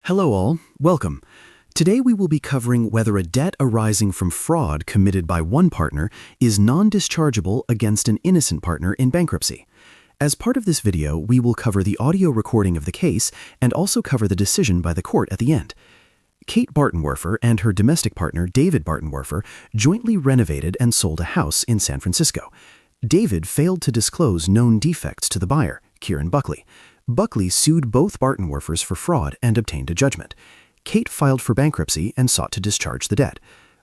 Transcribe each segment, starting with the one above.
Hello all, welcome. Today we will be covering whether a debt arising from fraud committed by one partner is non-dischargeable against an innocent partner in bankruptcy. As part of this video, we will cover the audio recording of the case and also cover the decision by the court at the end. Kate Bartenwerfer and her domestic partner David Bartenwerfer jointly renovated and sold a house in San Francisco. David failed to disclose known defects to the buyer, Kieran Buckley. Buckley sued both Bartenwerfers for fraud and obtained a judgment. Kate filed for bankruptcy and sought to discharge the debt.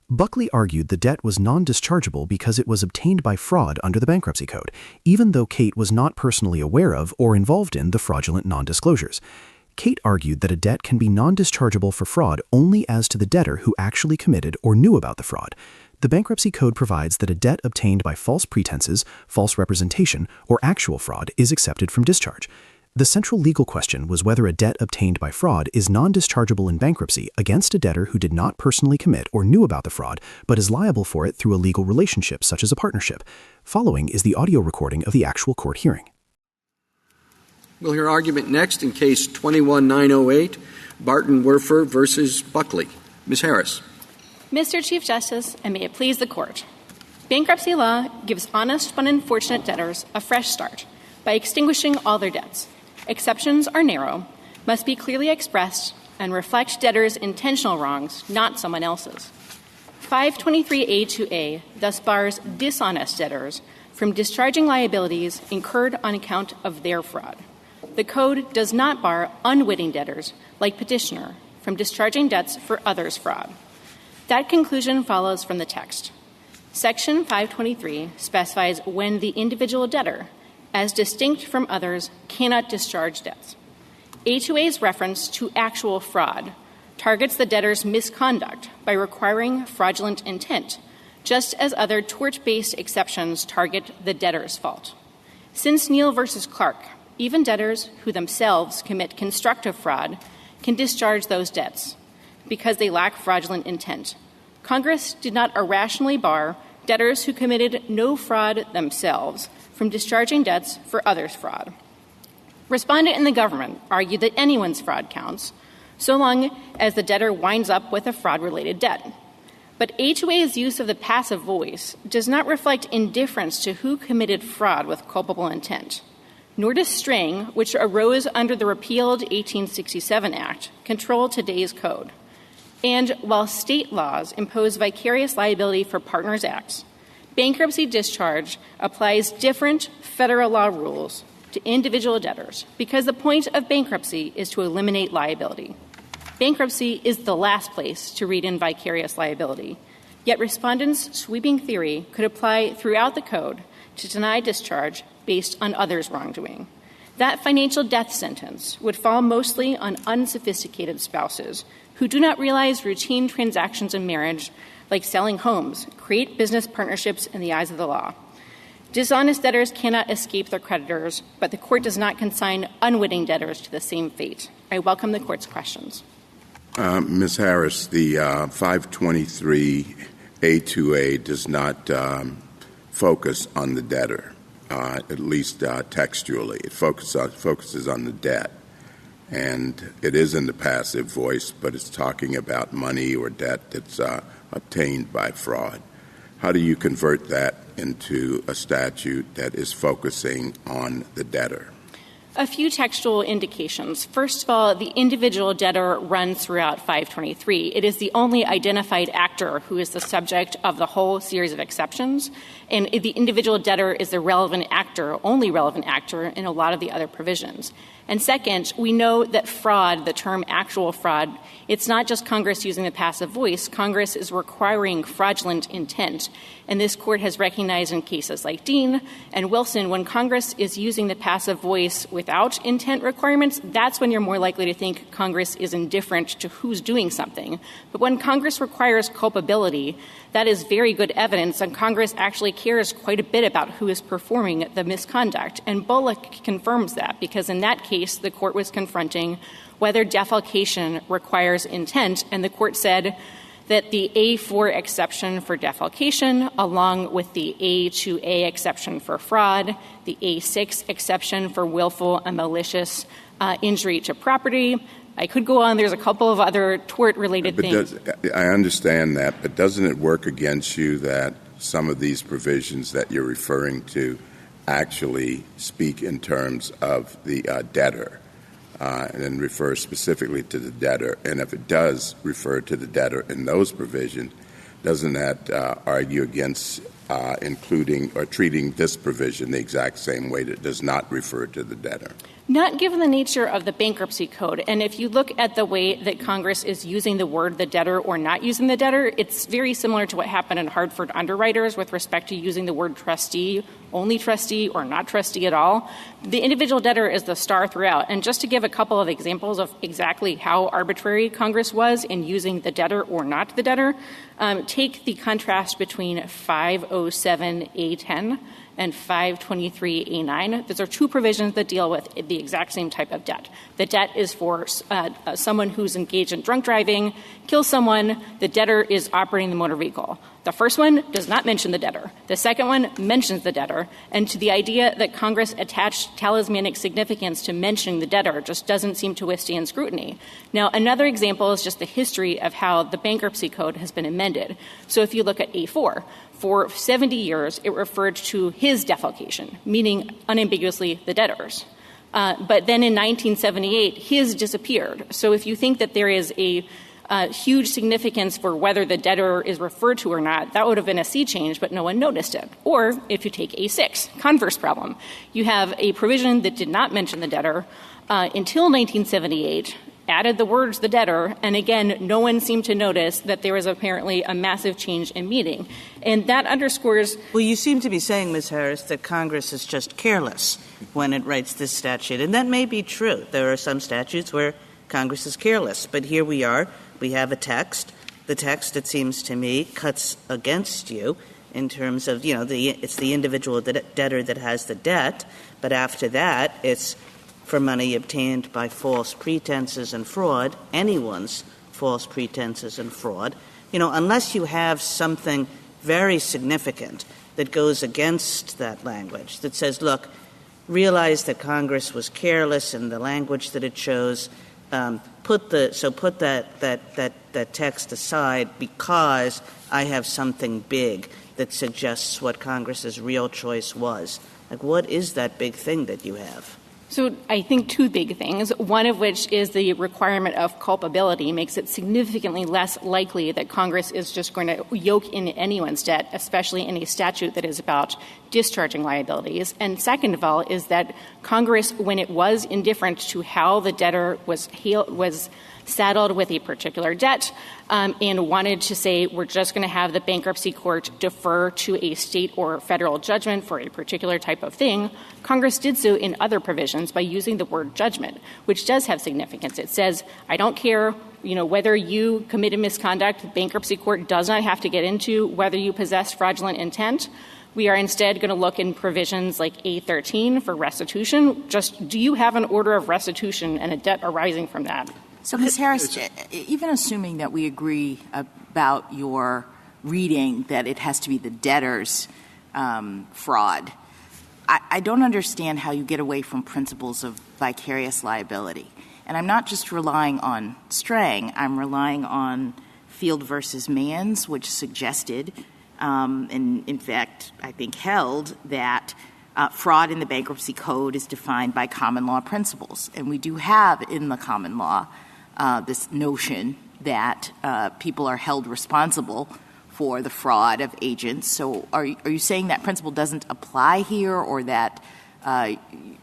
Buckley argued the debt was non-dischargeable because it was obtained by fraud under the Bankruptcy Code, even though Kate was not personally aware of or involved in the fraudulent non-disclosures. Kate argued that a debt can be non-dischargeable for fraud only as to the debtor who actually committed or knew about the fraud. The Bankruptcy Code provides that a debt obtained by false pretenses, false representation, or actual fraud is accepted from discharge. The central legal question was whether a debt obtained by fraud is non-dischargeable in bankruptcy against a debtor who did not personally commit or knew about the fraud, but is liable for it through a legal relationship such as a partnership. Following is the audio recording of the actual court hearing. We'll hear argument next in Case 21-908, Bartenwerfer versus Buckley. Ms. Harris. Mr. Chief Justice, and may it please the Court, bankruptcy law gives honest but unfortunate debtors a fresh start by extinguishing all their debts. Exceptions are narrow, must be clearly expressed, and reflect debtors' intentional wrongs, not someone else's. 523A2A thus bars dishonest debtors from discharging liabilities incurred on account of their fraud. The Code does not bar unwitting debtors, like petitioner, from discharging debts for others' fraud. That conclusion follows from the text. Section 523 specifies when the individual debtor, as distinct from others, cannot discharge debts. A2A's reference to actual fraud targets the debtor's misconduct by requiring fraudulent intent, just as other tort-based exceptions target the debtor's fault. Since Neal v. Clark, even debtors who themselves commit constructive fraud can discharge those debts because they lack fraudulent intent. Congress did not irrationally bar debtors who committed no fraud themselves from discharging debts for others' fraud. Respondent and the government argue that anyone's fraud counts, so long as the debtor winds up with a fraud-related debt. But A2A's use of the passive voice does not reflect indifference to who committed fraud with culpable intent, nor does string, which arose under the repealed 1867 Act, control today's code. And while state laws impose vicarious liability for partners' acts, bankruptcy discharge applies different federal law rules to individual debtors because the point of bankruptcy is to eliminate liability. Bankruptcy is the last place to read in vicarious liability, yet respondents' sweeping theory could apply throughout the code to deny discharge based on others' wrongdoing. That financial death sentence would fall mostly on unsophisticated spouses who do not realize routine transactions in marriage, like selling homes, create business partnerships in the eyes of the law. Dishonest debtors cannot escape their creditors, but the Court does not consign unwitting debtors to the same fate. I welcome the Court's questions. Ms. Harris, the 523A2A does not focus on the debtor, at least textually. It focuses on the debt. And it is in the passive voice, but it's talking about money or debt that's obtained by fraud. How do you convert that into a statute that is focusing on the debtor? A few textual indications. First of all, the individual debtor runs throughout 523. It is the only identified actor who is the subject of the whole series of exceptions, and the individual debtor is the relevant actor, only relevant actor, in a lot of the other provisions. And second, we know that fraud, the term actual fraud, it's not just Congress using the passive voice. Congress is requiring fraudulent intent. And this Court has recognized in cases like Dean and Wilson, when Congress is using the passive voice without intent requirements, that's when you're more likely to think Congress is indifferent to who's doing something. But when Congress requires culpability, that is very good evidence, and Congress actually cares quite a bit about who is performing the misconduct. And Bullock confirms that, because in that case, the Court was confronting whether defalcation requires intent, and the Court said that the A4 exception for defalcation, along with the A2A exception for fraud, the A6 exception for willful and malicious injury to property, I could go on. There's a couple of other tort-related things. I understand that, but doesn't it work against you that some of these provisions that you're referring to actually speak in terms of the debtor and then refer specifically to the debtor? And if it does refer to the debtor in those provisions, doesn't that argue against including or treating this provision the exact same way that does not refer to the debtor? Not given the nature of the Bankruptcy Code. And if you look at the way that Congress is using the word the debtor or not using the debtor, it's very similar to what happened in Hartford Underwriters with respect to using the word trustee, only trustee, or not trustee at all. The individual debtor is the star throughout. And just to give a couple of examples of exactly how arbitrary Congress was in using the debtor or not the debtor, take the contrast between 507A10 and 523A9. Those are two provisions that deal with the exact same type of debt. The debt is for someone who's engaged in drunk driving, kills someone. The debtor is operating the motor vehicle. The first one does not mention the debtor. The second one mentions the debtor. And to the idea that Congress attached talismanic significance to mentioning the debtor just doesn't seem to withstand scrutiny. Now, another example is just the history of how the Bankruptcy Code has been amended. So if you look at A4, for 70 years, it referred to his defalcation, meaning unambiguously the debtors. But then in 1978, his disappeared. So if you think that there is a huge significance for whether the debtor is referred to or not, that would have been a sea change, but no one noticed it. Or if you take A6, converse problem. You have a provision that did not mention the debtor until 1978, added the words the debtor, and again, no one seemed to notice that there was apparently a massive change in meaning. And that underscores— Well, you seem to be saying, Ms. Harris, that Congress is just careless when it writes this statute. And that may be true. There are some statutes where Congress is careless. But here we are. We have a text. The text, it seems to me, cuts against you in terms of, it's the individual debtor that has the debt. But after that, it's for money obtained by false pretenses and fraud, anyone's false pretenses and fraud. Unless you have something very significant that goes against that language, that says, look, realize that Congress was careless in the language that it chose, put that text aside because I have something big that suggests what Congress's real choice was. Like, what is that big thing that you have? So I think two big things, one of which is the requirement of culpability makes it significantly less likely that Congress is just going to yoke in anyone's debt, especially in a statute that is about discharging liabilities. And second of all is that Congress, when it was indifferent to how the debtor was saddled with a particular debt and wanted to say we're just going to have the bankruptcy court defer to a state or federal judgment for a particular type of thing, Congress did so in other provisions by using the word judgment, which does have significance. It says, I don't care, whether you committed misconduct, the bankruptcy court does not have to get into whether you possess fraudulent intent. We are instead going to look in provisions like A13 for restitution. Just, do you have an order of restitution and a debt arising from that? So, Ms. Harris, even assuming that we agree about your reading that it has to be the debtor's fraud, I don't understand how you get away from principles of vicarious liability. And I'm not just relying on Strang. I'm relying on Field versus Manns, which suggested, and in fact, I think held, that fraud in the Bankruptcy Code is defined by common law principles. And we do have in the common law this notion that people are held responsible for the fraud of agents. So are you saying that principle doesn't apply here, or that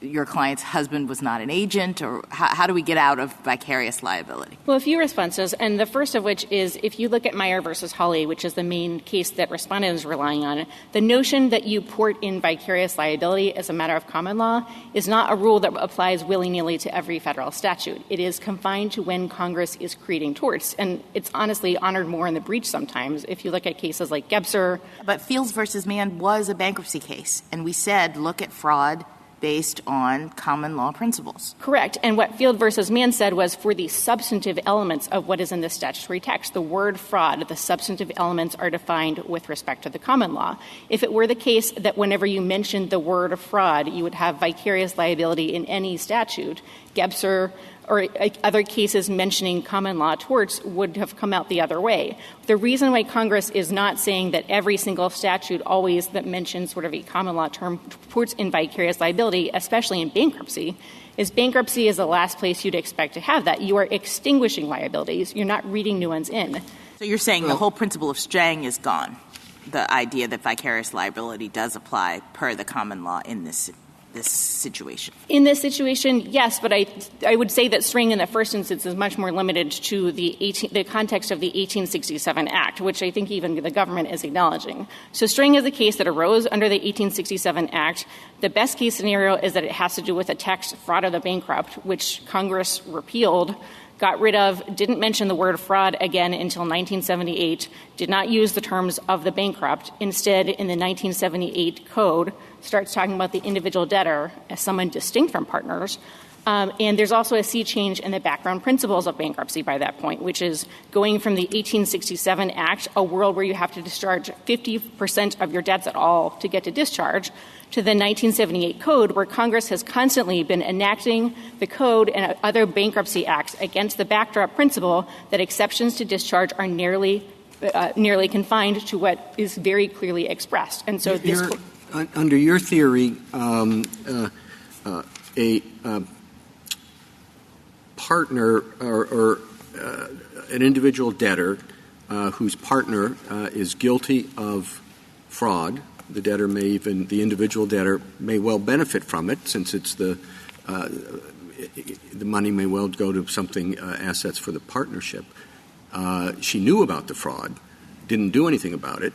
your client's husband was not an agent, or how do we get out of vicarious liability? Well, a few responses, and the first of which is if you look at Meyer versus Hawley, which is the main case that respondent is relying on, the notion that you port in vicarious liability as a matter of common law is not a rule that applies willy-nilly to every federal statute. It is confined to when Congress is creating torts, and it's honestly honored more in the breach sometimes. If you look at cases like Gebser. But Fields versus Mann was a bankruptcy case, and we said look at fraud based on common law principles. Correct. And what Field versus Mann said was for the substantive elements of what is in the statutory text, the word fraud, the substantive elements are defined with respect to the common law. If it were the case that whenever you mentioned the word fraud, you would have vicarious liability in any statute, Gebser or other cases mentioning common law torts would have come out the other way. The reason why Congress is not saying that every single statute always that mentions sort of a common law term puts in vicarious liability, especially in bankruptcy, is bankruptcy is the last place you'd expect to have that. You are extinguishing liabilities. You're not reading new ones in. So you're saying the whole principle of Strang is gone, the idea that vicarious liability does apply per the common law in this situation? In this situation, yes, but I would say that Strang in the first instance is much more limited to the context of the 1867 Act, which I think even the government is acknowledging. So Strang is a case that arose under the 1867 Act. The best case scenario is that it has to do with a tax fraud of the bankrupt, which Congress repealed, got rid of, didn't mention the word fraud again until 1978, did not use the terms of the bankrupt. Instead, in the 1978 Code, starts talking about the individual debtor as someone distinct from partners. And there's also a sea change in the background principles of bankruptcy by that point, which is going from the 1867 Act, a world where you have to discharge 50% of your debts at all to get to discharge, to the 1978 Code, where Congress has constantly been enacting the Code and other bankruptcy acts against the backdrop principle that exceptions to discharge are narrowly confined to what is very clearly expressed. And so under your theory, a partner or an individual debtor whose partner is guilty of fraud, the individual debtor may well benefit from it, since it's the money may well go to something, assets for the partnership. She knew about the fraud, didn't do anything about it,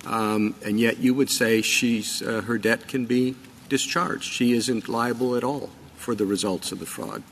and yet you would say her debt can be discharged. She isn't liable at all for the results of the fraud.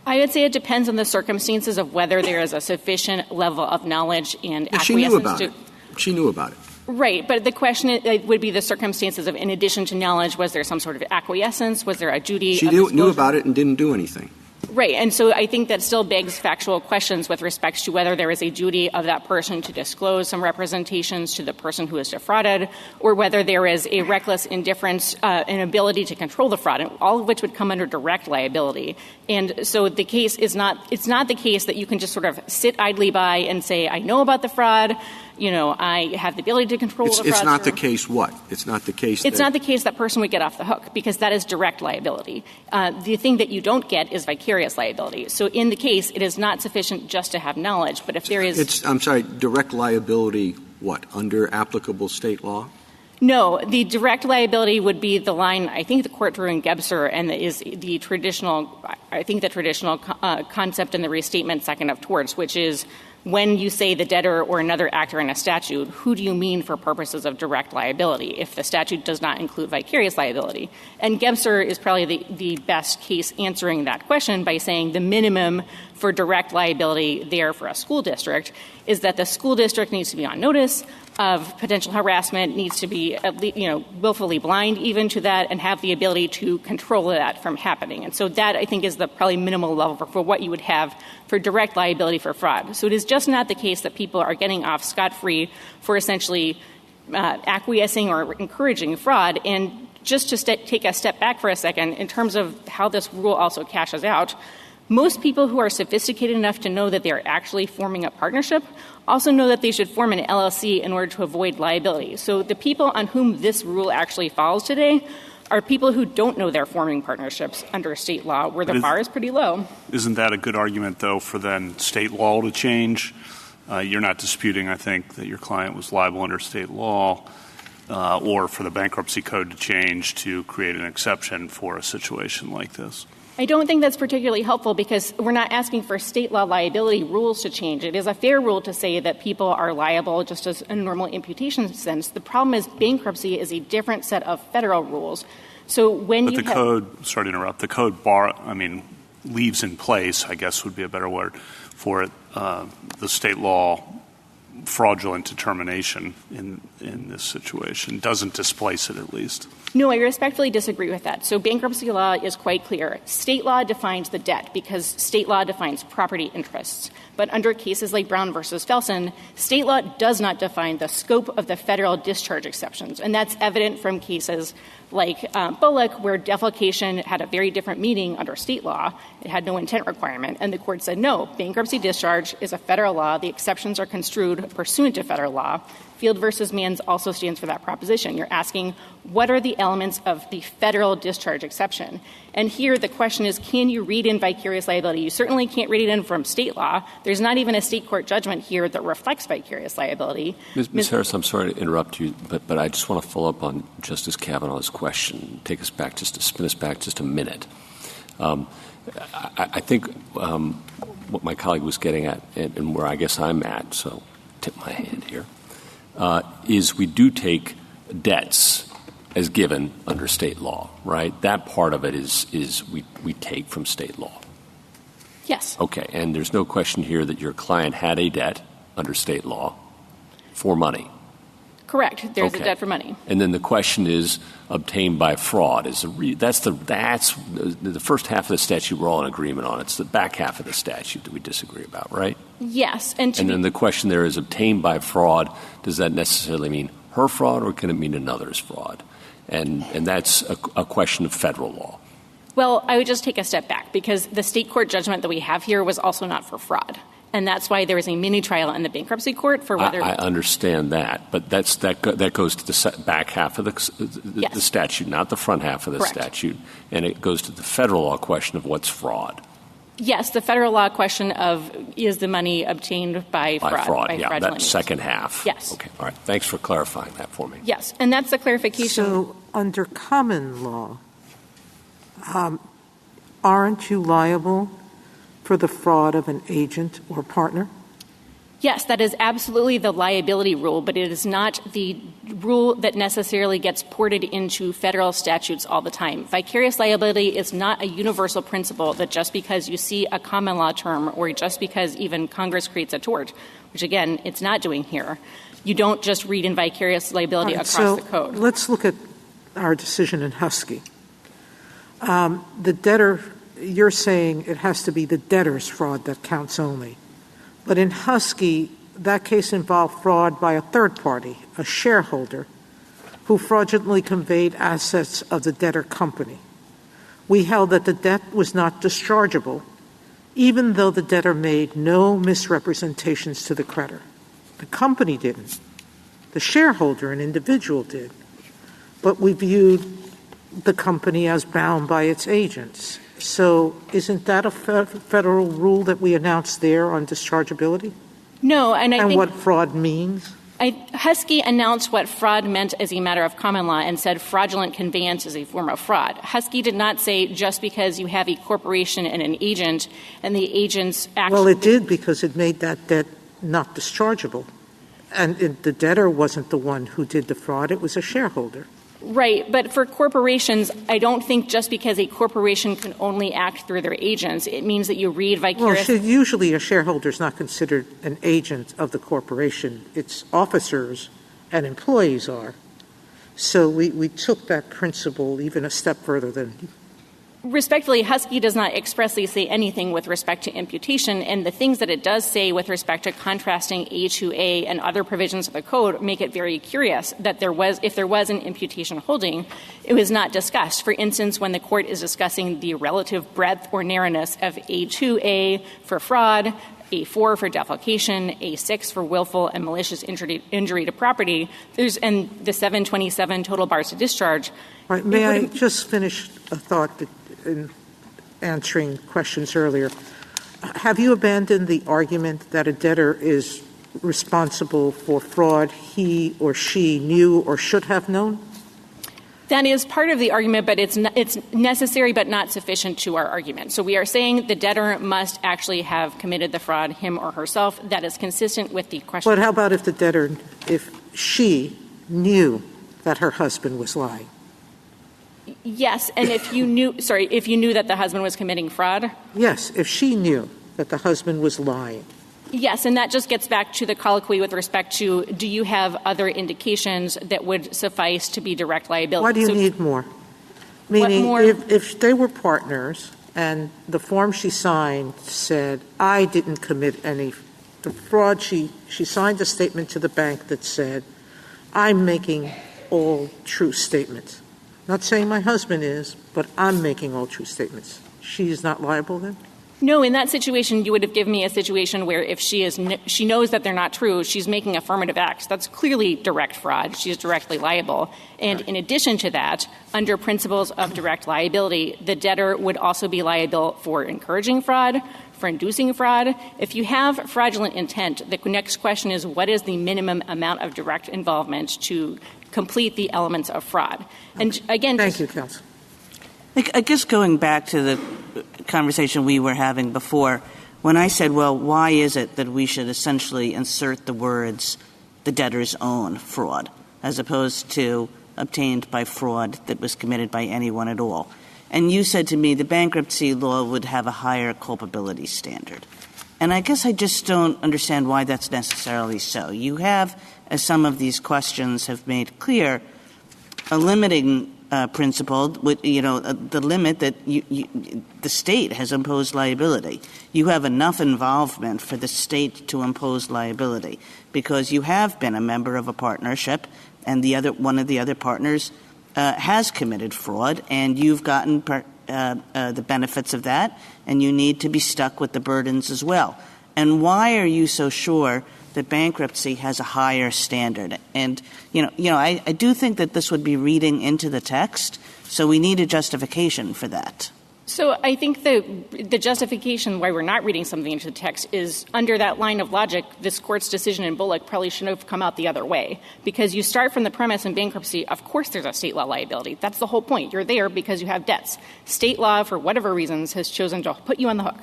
I would say it depends on the circumstances of whether there is a sufficient level of knowledge and acquiescence. She knew about it. Right, but the question would be the circumstances of, in addition to knowledge, was there some sort of acquiescence? Was there a duty? She knew about it and didn't do anything. Right, and so I think that still begs factual questions with respect to whether there is a duty of that person to disclose some representations to the person who is defrauded, or whether there is a reckless indifference, inability to control the fraud, all of which would come under direct liability. And so the case is it's not the case that you can just sort of sit idly by and say, I know about the fraud, I have the ability to control the fraud. It's not the case what? It's not the case that person would get off the hook, because that is direct liability. The thing that you don't get is vicarious liability. So in the case, it is not sufficient just to have knowledge, but if there is... direct liability what? Under applicable state law? No, the direct liability would be the line I think the court drew in Gebser, and is the traditional concept in the restatement second of torts, which is when you say the debtor or another actor in a statute, who do you mean for purposes of direct liability if the statute does not include vicarious liability? And Gebser is probably the best case answering that question by saying the minimum for direct liability there for a school district is that the school district needs to be on notice of potential harassment, needs to be willfully blind even to that, and have the ability to control that from happening. And so that, I think, is the probably minimal level for what you would have for direct liability for fraud. So it is just not the case that people are getting off scot-free for essentially acquiescing or encouraging fraud. And just to take a step back for a second, in terms of how this rule also cashes out, most people who are sophisticated enough to know that they are actually forming a partnership also know that they should form an LLC in order to avoid liability. So the people on whom this rule actually falls today are people who don't know they're forming partnerships under state law, where the bar is pretty low. Isn't that a good argument, though, for then state law to change? You're not disputing, I think, that your client was liable under state law, or for the Bankruptcy Code to change to create an exception for a situation like this. I don't think that's particularly helpful, because we're not asking for state law liability rules to change. It is a fair rule to say that people are liable just as a normal imputation sense. The problem is bankruptcy is a different set of federal rules. So when the code leaves in place, I guess would be a better word for it, the state law fraudulent determination in this situation. Doesn't displace it, at least. No, I respectfully disagree with that. So bankruptcy law is quite clear. State law defines the debt because state law defines property interests. But under cases like Brown versus Felsen, state law does not define the scope of the federal discharge exceptions. And that's evident from cases like Bullock, where defalcation had a very different meaning under state law. It had no intent requirement. And the court said, no, bankruptcy discharge is a federal law. The exceptions are construed pursuant to federal law. Field versus Manns also stands for that proposition. You're asking, what are the elements of the federal discharge exception? And here the question is, can you read in vicarious liability? You certainly can't read it in from state law. There's not even a state court judgment here that reflects vicarious liability. Ms. Harris, I'm sorry to interrupt you, but I just want to follow up on Justice Kavanaugh's question. Take us back, spin us back just a minute. I think what my colleague was getting at, and where I guess I'm at, so tip my hand here, is we do take debts as given under state law, right? That part of it is we take from state law. Yes. Okay, and there's no question here that your client had a debt under state law for money. Correct. There's a debt for money. And then the question is obtained by fraud. That's the first half of the statute we're all in agreement on. It's the back half of the statute that we disagree about, right? Yes. And then the question there is obtained by fraud. Does that necessarily mean her fraud, or can it mean another's fraud? And that's a question of federal law. Well, I would just take a step back, because the state court judgment that we have here was also not for fraud. And that's why there is a mini-trial in the bankruptcy court for whether— I understand that, but that goes to the back half of the statute, not the front half of the Correct. statute. And it goes to the federal law question of what's fraud. Yes, the federal law question of is the money obtained by fraud. By fraudulent that means. second half. Yes. Okay, all right. Thanks for clarifying that for me. Yes, and that's the clarification. So under common law, aren't you liable for the fraud of an agent or partner? Yes, that is absolutely the liability rule, but it is not the rule that necessarily gets ported into federal statutes all the time. Vicarious liability is not a universal principle that just because you see a common law term or just because even Congress creates a tort, which, again, it's not doing here, you don't just read in vicarious liability across the code. Let's look at our decision in Husky. The debtor, you're saying it has to be the debtor's fraud that counts only. But in Husky, that case involved fraud by a third party, a shareholder, who fraudulently conveyed assets of the debtor company. We held that the debt was not dischargeable, even though the debtor made no misrepresentations to the creditor. The company didn't. The shareholder, an individual, did. But we viewed the company as bound by its agents. So isn't that a federal rule that we announced there on dischargeability? No, and I think— what fraud means? Husky announced what fraud meant as a matter of common law and said fraudulent conveyance is a form of fraud. Husky did not say just because you have a corporation and an agent and the agent's actually— Well, it did, because it made that debt not dischargeable. And the debtor wasn't the one who did the fraud. It was a shareholder. Right, but for corporations, I don't think just because a corporation can only act through their agents, it means that you read vicarious— Well, usually a shareholder is not considered an agent of the corporation. Its officers and employees are. So we took that principle even a step further than— Respectfully, Husky does not expressly say anything with respect to imputation, and the things that it does say with respect to contrasting A2A and other provisions of the code make it very curious that if there was an imputation holding, it was not discussed. For instance, when the court is discussing the relative breadth or narrowness of A2A for fraud, A4 for defalcation, A6 for willful and malicious injury to property, and the 727 total bars to discharge. All right, may I just finish a thought in answering questions earlier? Have you abandoned the argument that a debtor is responsible for fraud he or she knew or should have known? That is part of the argument, but it's necessary but not sufficient to our argument. So we are saying the debtor must actually have committed the fraud, him or herself. That is consistent with the question. But how about if she knew that her husband was lying? Yes, and if you knew that the husband was committing fraud? Yes, if she knew that the husband was lying. Yes, and that just gets back to the colloquy with respect to, do you have other indications that would suffice to be direct liability? Why do you need more? Meaning, more? If they were partners and the form she signed said, I didn't commit any the fraud, she signed a statement to the bank that said, I'm making all true statements. Not saying my husband is, but I'm making all true statements. She is not liable then? No, in that situation, you would have given me a situation where if she knows that they're not true, she's making affirmative acts. That's clearly direct fraud. She is directly liable. And in addition to that, under principles of direct liability, the debtor would also be liable for encouraging fraud, for inducing fraud. If you have fraudulent intent, the next question is, what is the minimum amount of direct involvement to complete the elements of fraud? And again, thank you, counsel. I guess going back to the conversation we were having before, when I said, well, why is it that we should essentially insert the words the debtor's own fraud as opposed to obtained by fraud that was committed by anyone at all? And you said to me the bankruptcy law would have a higher culpability standard. And I guess I just don't understand why that's necessarily so. You have, as some of these questions have made clear, a limiting principle, the limit that the state has imposed liability. You have enough involvement for the state to impose liability because you have been a member of a partnership and one of the other partners has committed fraud and you've gotten the benefits of that and you need to be stuck with the burdens as well. And why are you so sure that bankruptcy has a higher standard? And, I do think that this would be reading into the text, so we need a justification for that. So I think the justification why we're not reading something into the text is under that line of logic, this court's decision in Bullock probably should have come out the other way. Because you start from the premise in bankruptcy, of course there's a state law liability. That's the whole point. You're there because you have debts. State law, for whatever reasons, has chosen to put you on the hook.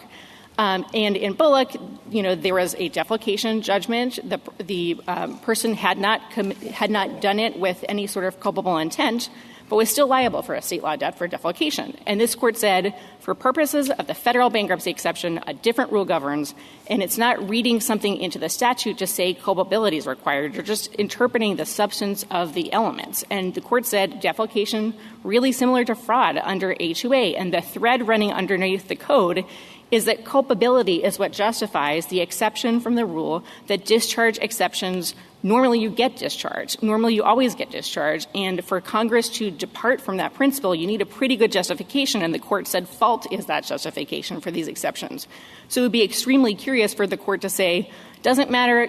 And in Bullock, there was a defalcation judgment. The person had not done it with any sort of culpable intent, but was still liable for a state law debt for defalcation. And this court said, for purposes of the federal bankruptcy exception, a different rule governs, and it's not reading something into the statute to say culpability is required. You're just interpreting the substance of the elements. And the court said defalcation really similar to fraud under A2A, and the thread running underneath the code is that culpability is what justifies the exception from the rule that discharge exceptions, normally you get discharged. Normally you always get discharged. And for Congress to depart from that principle, you need a pretty good justification. And the court said fault is that justification for these exceptions. So it would be extremely curious for the court to say, doesn't matter,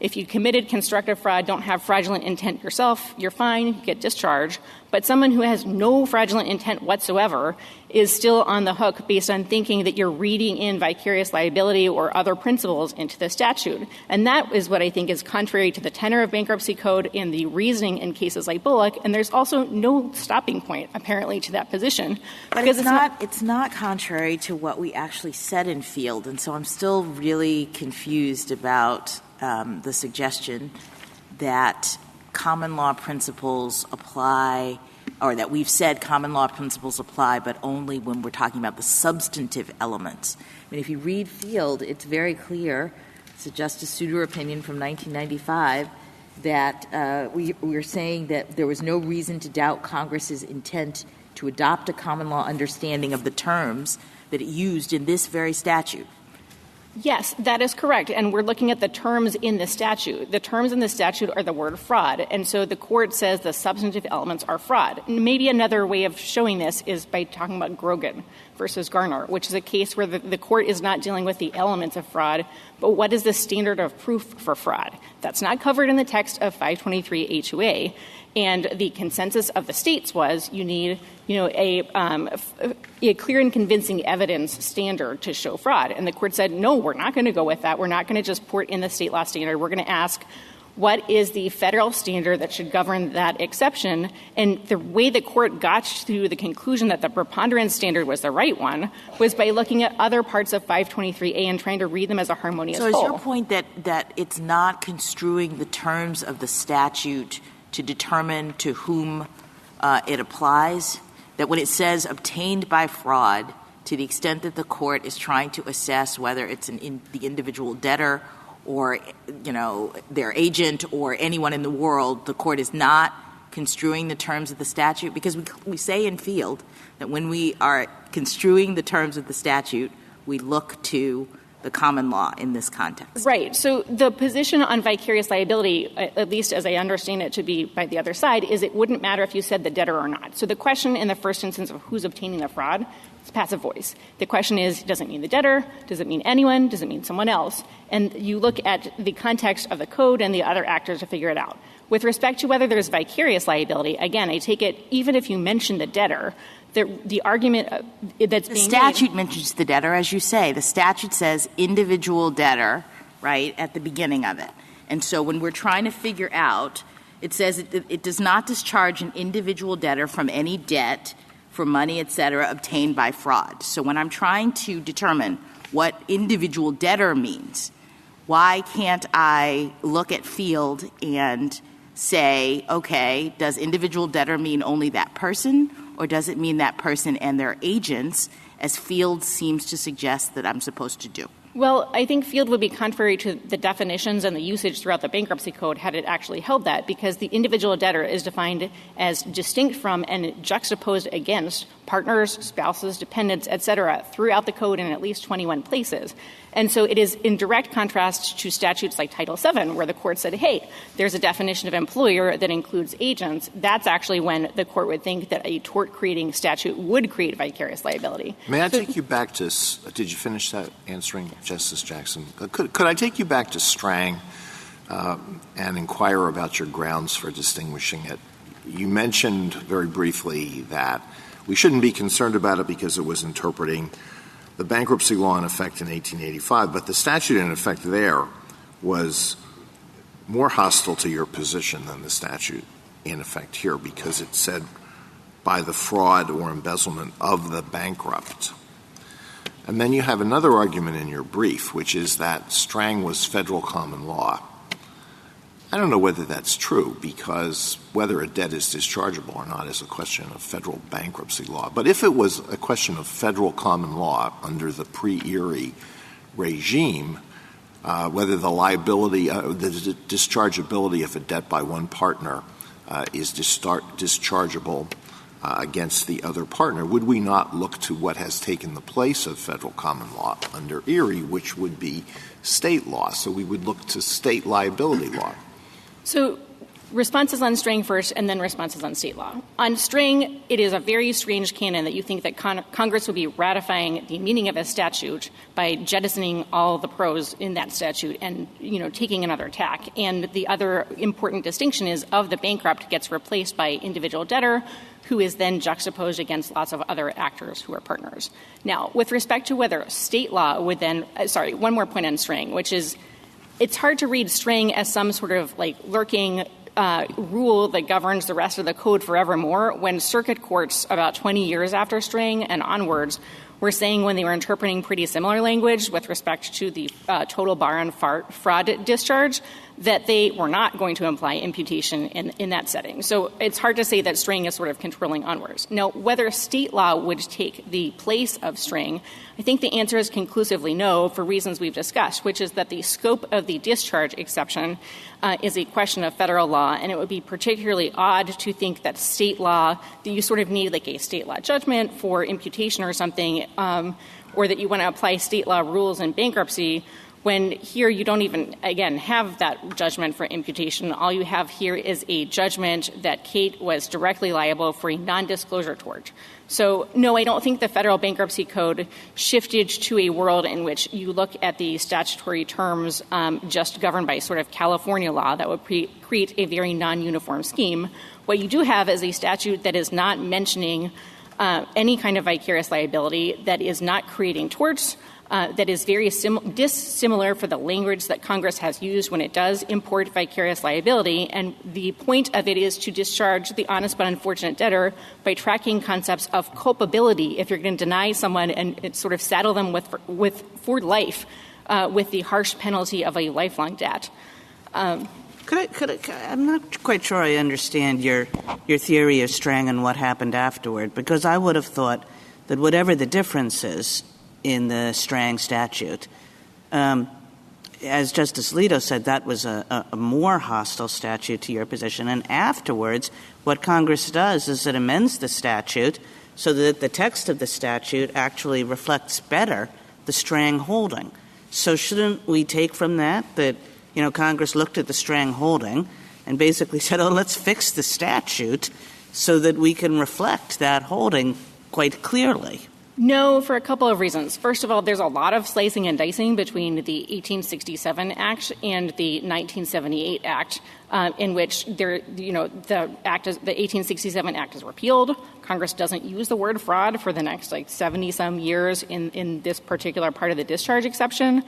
if you committed constructive fraud, don't have fraudulent intent yourself, you're fine, you get discharged. But someone who has no fraudulent intent whatsoever is still on the hook based on thinking that you're reading in vicarious liability or other principles into the statute. And that is what I think is contrary to the tenor of Bankruptcy Code and the reasoning in cases like Bullock. And there's also no stopping point, apparently, to that position. But it's not contrary to what we actually said in Field. And so I'm still really confused about the suggestion that common law principles apply, or that we've said common law principles apply, but only when we're talking about the substantive elements. I mean, if you read Field, it's very clear, it's a Justice Souter opinion from 1995, that we're saying that there was no reason to doubt Congress's intent to adopt a common law understanding of the terms that it used in this very statute. Yes, that is correct. And we're looking at the terms in the statute. The terms in the statute are the word fraud. And so the court says the substantive elements are fraud. And maybe another way of showing this is by talking about Grogan versus Garner, which is a case where the court is not dealing with the elements of fraud, but what is the standard of proof for fraud? That's not covered in the text of 523A2A. And the consensus of the states was you need, a clear and convincing evidence standard to show fraud. And the court said, no, we're not going to go with that. We're not going to just port in the state law standard. We're going to ask, what is the federal standard that should govern that exception? And the way the court got to the conclusion that the preponderance standard was the right one was by looking at other parts of 523A and trying to read them as a harmonious whole. So is your point that it's not construing the terms of the statute to determine to whom it applies? That when it says obtained by fraud, to the extent that the court is trying to assess whether it's the individual debtor or, their agent or anyone in the world, the court is not construing the terms of the statute? Because we say in Field that when we are construing the terms of the statute, we look to the common law in this context. Right. So the position on vicarious liability, at least as I understand it to be by the other side, is it wouldn't matter if you said the debtor or not. So the question in the first instance of who's obtaining the fraud is passive voice. The question is, does it mean the debtor? Does it mean anyone? Does it mean someone else? And you look at the context of the code and the other actors to figure it out. With respect to whether there's vicarious liability, again, I take it even if you mention the debtor, the argument that's being made. The statute mentions the debtor, as you say. The statute says individual debtor, right, at the beginning of it. And so when we're trying to figure out, it says it does not discharge an individual debtor from any debt for money, et cetera, obtained by fraud. So when I'm trying to determine what individual debtor means, why can't I look at Field and say, okay, does individual debtor mean only that person, or does it mean that person and their agents, as Field seems to suggest that I'm supposed to do? Well, I think Field would be contrary to the definitions and the usage throughout the Bankruptcy Code had it actually held that, because the individual debtor is defined as distinct from and juxtaposed against partners, spouses, dependents, et cetera, throughout the code in at least 21 places. And so it is in direct contrast to statutes like Title VII, where the court said, hey, there's a definition of employer that includes agents. That's actually when the court would think that a tort-creating statute would create vicarious liability. May I take you back to – did you finish that answering, Justice Jackson? Could I take you back to Strang and inquire about your grounds for distinguishing it? You mentioned very briefly that we shouldn't be concerned about it because it was interpreting the bankruptcy law in effect in 1885, but the statute in effect there was more hostile to your position than the statute in effect here, because it said by the fraud or embezzlement of the bankrupt. And then you have another argument in your brief, which is that Strang was federal common law. I don't know whether that's true, because whether a debt is dischargeable or not is a question of federal bankruptcy law. But if it was a question of federal common law under the pre-Erie regime, whether the liability, the dischargeability of a debt by one partner is dischargeable against the other partner, would we not look to what has taken the place of federal common law under Erie, which would be state law? So we would look to state liability law. So responses on Strang first and then responses on state law. On Strang, it is a very strange canon that you think that Congress would be ratifying the meaning of a statute by jettisoning all the pros in that statute and, taking another tack. And the other important distinction is of the bankrupt gets replaced by individual debtor, who is then juxtaposed against lots of other actors who are partners. Now, with respect to whether state law would then one more point on Strang, which is it's hard to read Strang as some sort of lurking rule that governs the rest of the code forevermore, when circuit courts about 20 years after Strang and onwards were saying, when they were interpreting pretty similar language with respect to the total bar on fraud discharge, that they were not going to imply imputation in that setting. So it's hard to say that Strang is sort of controlling onwards. Now, whether state law would take the place of Strang, I think the answer is conclusively no, for reasons we've discussed, which is that the scope of the discharge exception is a question of federal law, and it would be particularly odd to think that state law, that you sort of need like a state law judgment for imputation or something, or that you want to apply state law rules in bankruptcy, when here you don't even, again, have that judgment for imputation. All you have here is a judgment that Kate was directly liable for a nondisclosure tort. So, no, I don't think the federal bankruptcy code shifted to a world in which you look at the statutory terms just governed by sort of California law that would create a very non-uniform scheme. What you do have is a statute that is not mentioning any kind of vicarious liability, that is not creating torts, that is very dissimilar for the language that Congress has used when it does import vicarious liability. And the point of it is to discharge the honest but unfortunate debtor by tracking concepts of culpability if you're going to deny someone and sort of saddle them for life with the harsh penalty of a lifelong debt. I'm not quite sure I understand your theory of Strang and what happened afterward, because I would have thought that whatever the difference is in the Strang statute, as Justice Alito said, that was a more hostile statute to your position. And afterwards, what Congress does is it amends the statute so that the text of the statute actually reflects better the Strang holding. So shouldn't we take from that, Congress looked at the Strang holding and basically said, let's fix the statute so that we can reflect that holding quite clearly? No, for a couple of reasons. First of all, there's a lot of slicing and dicing between the 1867 Act and the 1978 Act, in which the 1867 Act is repealed. Congress doesn't use the word fraud for the next 70-some years in this particular part of the discharge exception.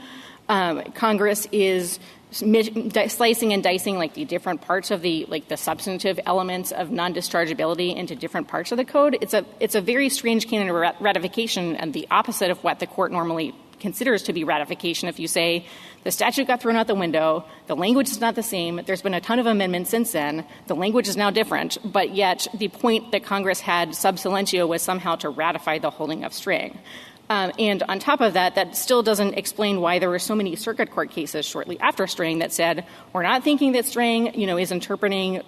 Congress is slicing and dicing the different parts of the substantive elements of non-dischargeability into different parts of the code. It's a very strange canon of ratification and the opposite of what the court normally considers to be ratification. If you say the statute got thrown out the window, the language is not the same, there's been a ton of amendments since then, the language is now different, but yet the point that Congress had sub silentio was somehow to ratify the holding of Strang. And on top of that, that still doesn't explain why there were so many circuit court cases shortly after Strang that said, we're not thinking that Strang, is interpreting,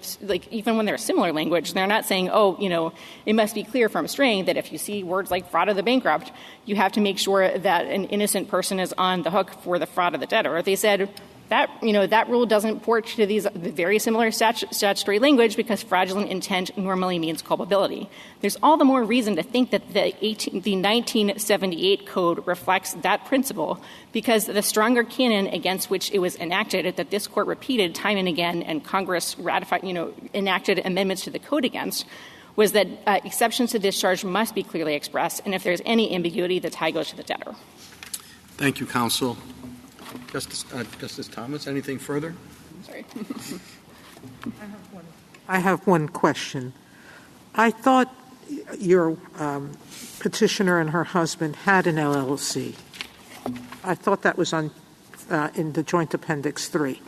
even when there's similar language, they're not saying, it must be clear from Strang that if you see words like fraud of the bankrupt, you have to make sure that an innocent person is on the hook for the fraud of the debtor. They said, that rule doesn't port to these very similar statutory language because fraudulent intent normally means culpability. There's all the more reason to think that the 1978 code reflects that principle because the stronger canon against which it was enacted that this court repeated time and again and Congress ratified, enacted amendments to the code against was that exceptions to discharge must be clearly expressed, and if there's any ambiguity, the tie goes to the debtor. Thank you, counsel. Justice Thomas, anything further? Sorry. I have one question. I thought your petitioner and her husband had an LLC. I thought that was in the Joint Appendix 3.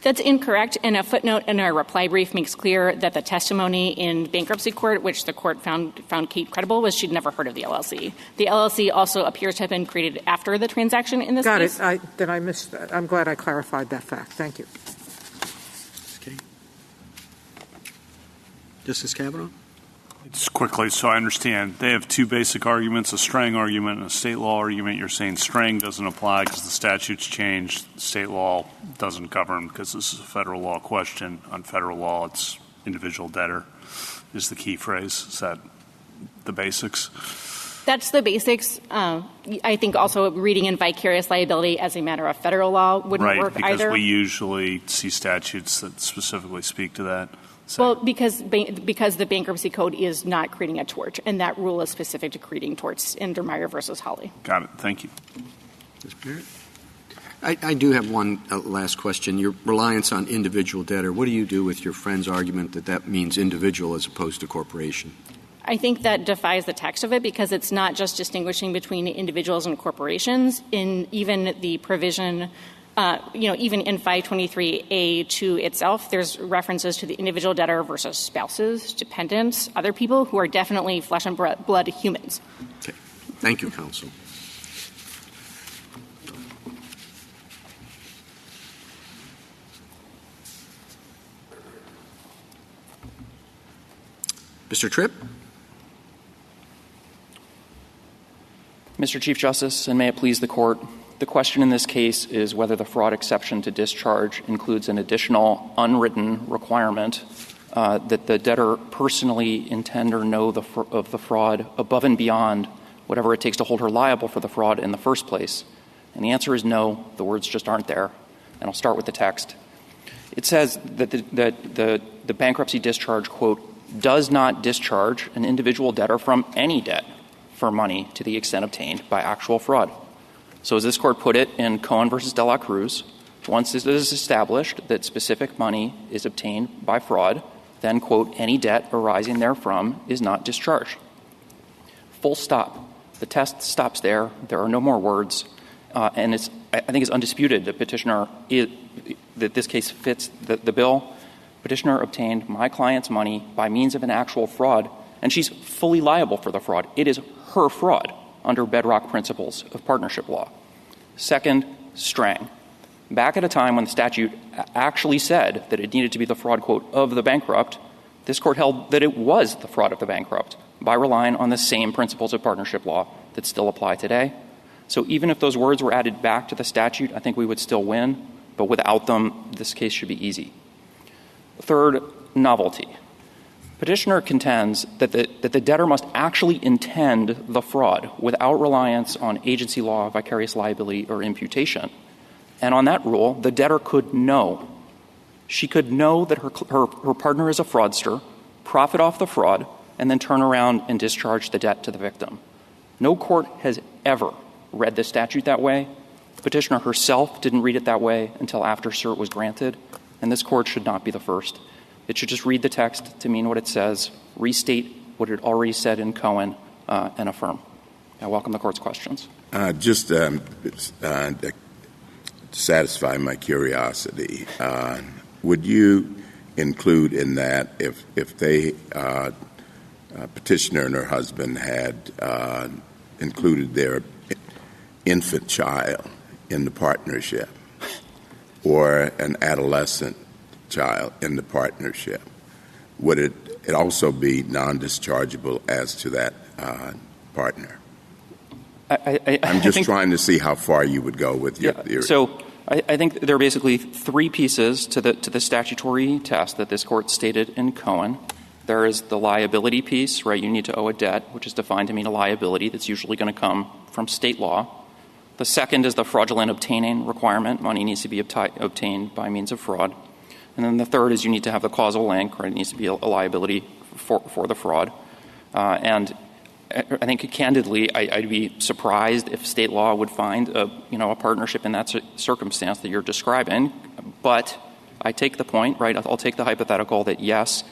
That's incorrect, and a footnote in our reply brief makes clear that the testimony in bankruptcy court, which the court found Kate credible, was she'd never heard of the LLC. The LLC also appears to have been created after the transaction in this case. Got it. Then I missed that. I'm glad I clarified that fact. Thank you. Okay. Justice Kavanaugh? Just quickly, so I understand. They have two basic arguments, a Strang argument and a state law argument. You're saying Strang doesn't apply because the statute's changed. State law doesn't govern because this is a federal law question. On federal law, it's individual debtor is the key phrase. Is that the basics? That's the basics. I think also reading in vicarious liability as a matter of federal law wouldn't work either. Right, because we usually see statutes that specifically speak to that. Well, because the Bankruptcy Code is not creating a tort, and that rule is specific to creating torts in Dermeyer versus Hawley. Got it. Thank you. Ms. Barrett? I do have one last question. Your reliance on individual debtor, what do you do with your friend's argument that means individual as opposed to corporation? I think that defies the text of it because it's not just distinguishing between individuals and corporations. In even the provision even in 523A2 itself, there's references to the individual debtor versus spouses, dependents, other people who are definitely flesh and blood humans. Okay. Thank you, counsel. Mr. Tripp? Mr. Chief Justice, and may it please the Court, the question in this case is whether the fraud exception to discharge includes an additional unwritten requirement that the debtor personally intend or know of the fraud above and beyond whatever it takes to hold her liable for the fraud in the first place. And the answer is no. The words just aren't there. And I'll start with the text. It says that the bankruptcy discharge, quote, does not discharge an individual debtor from any debt for money to the extent obtained by actual fraud. So as this Court put it in Cohen versus De La Cruz, once it is established that specific money is obtained by fraud, then, quote, any debt arising therefrom is not discharged. Full stop. The test stops there. There are no more words. And I think it's undisputed that that this case fits the bill. Petitioner obtained my client's money by means of an actual fraud, and she's fully liable for the fraud. It is her fraud under bedrock principles of partnership law. Second, Strang. Back at a time when the statute actually said that it needed to be the fraud, quote, of the bankrupt, this court held that it was the fraud of the bankrupt by relying on the same principles of partnership law that still apply today. So even if those words were added back to the statute, I think we would still win, but without them, this case should be easy. Third, novelty. Petitioner contends that the debtor must actually intend the fraud without reliance on agency law, vicarious liability, or imputation. And on that rule, the debtor could know. She could know that her partner is a fraudster, profit off the fraud, and then turn around and discharge the debt to the victim. No court has ever read the statute that way. Petitioner herself didn't read it that way until after cert was granted, and this court should not be the first. It should just read the text to mean what it says, restate what it already said in Cohen, and affirm. I welcome the court's questions. Just to satisfy my curiosity, would you include in that if they petitioner and her husband had included their infant child in the partnership or an adolescent child in the partnership, would it also be non-dischargeable as to that partner? I'm just trying to see how far you would go with your theory. So I think there are basically three pieces to the statutory test that this court stated in Cohen. There is the liability piece, right? You need to owe a debt, which is defined to mean a liability that's usually going to come from state law. The second is the fraudulent obtaining requirement. Money needs to be obtained by means of fraud. And then the third is you need to have the causal link, right? It needs to be a liability for the fraud. And I think candidly, I'd be surprised if state law would find a partnership in that circumstance that you're describing. But I take the point, right? I'll take the hypothetical that yes,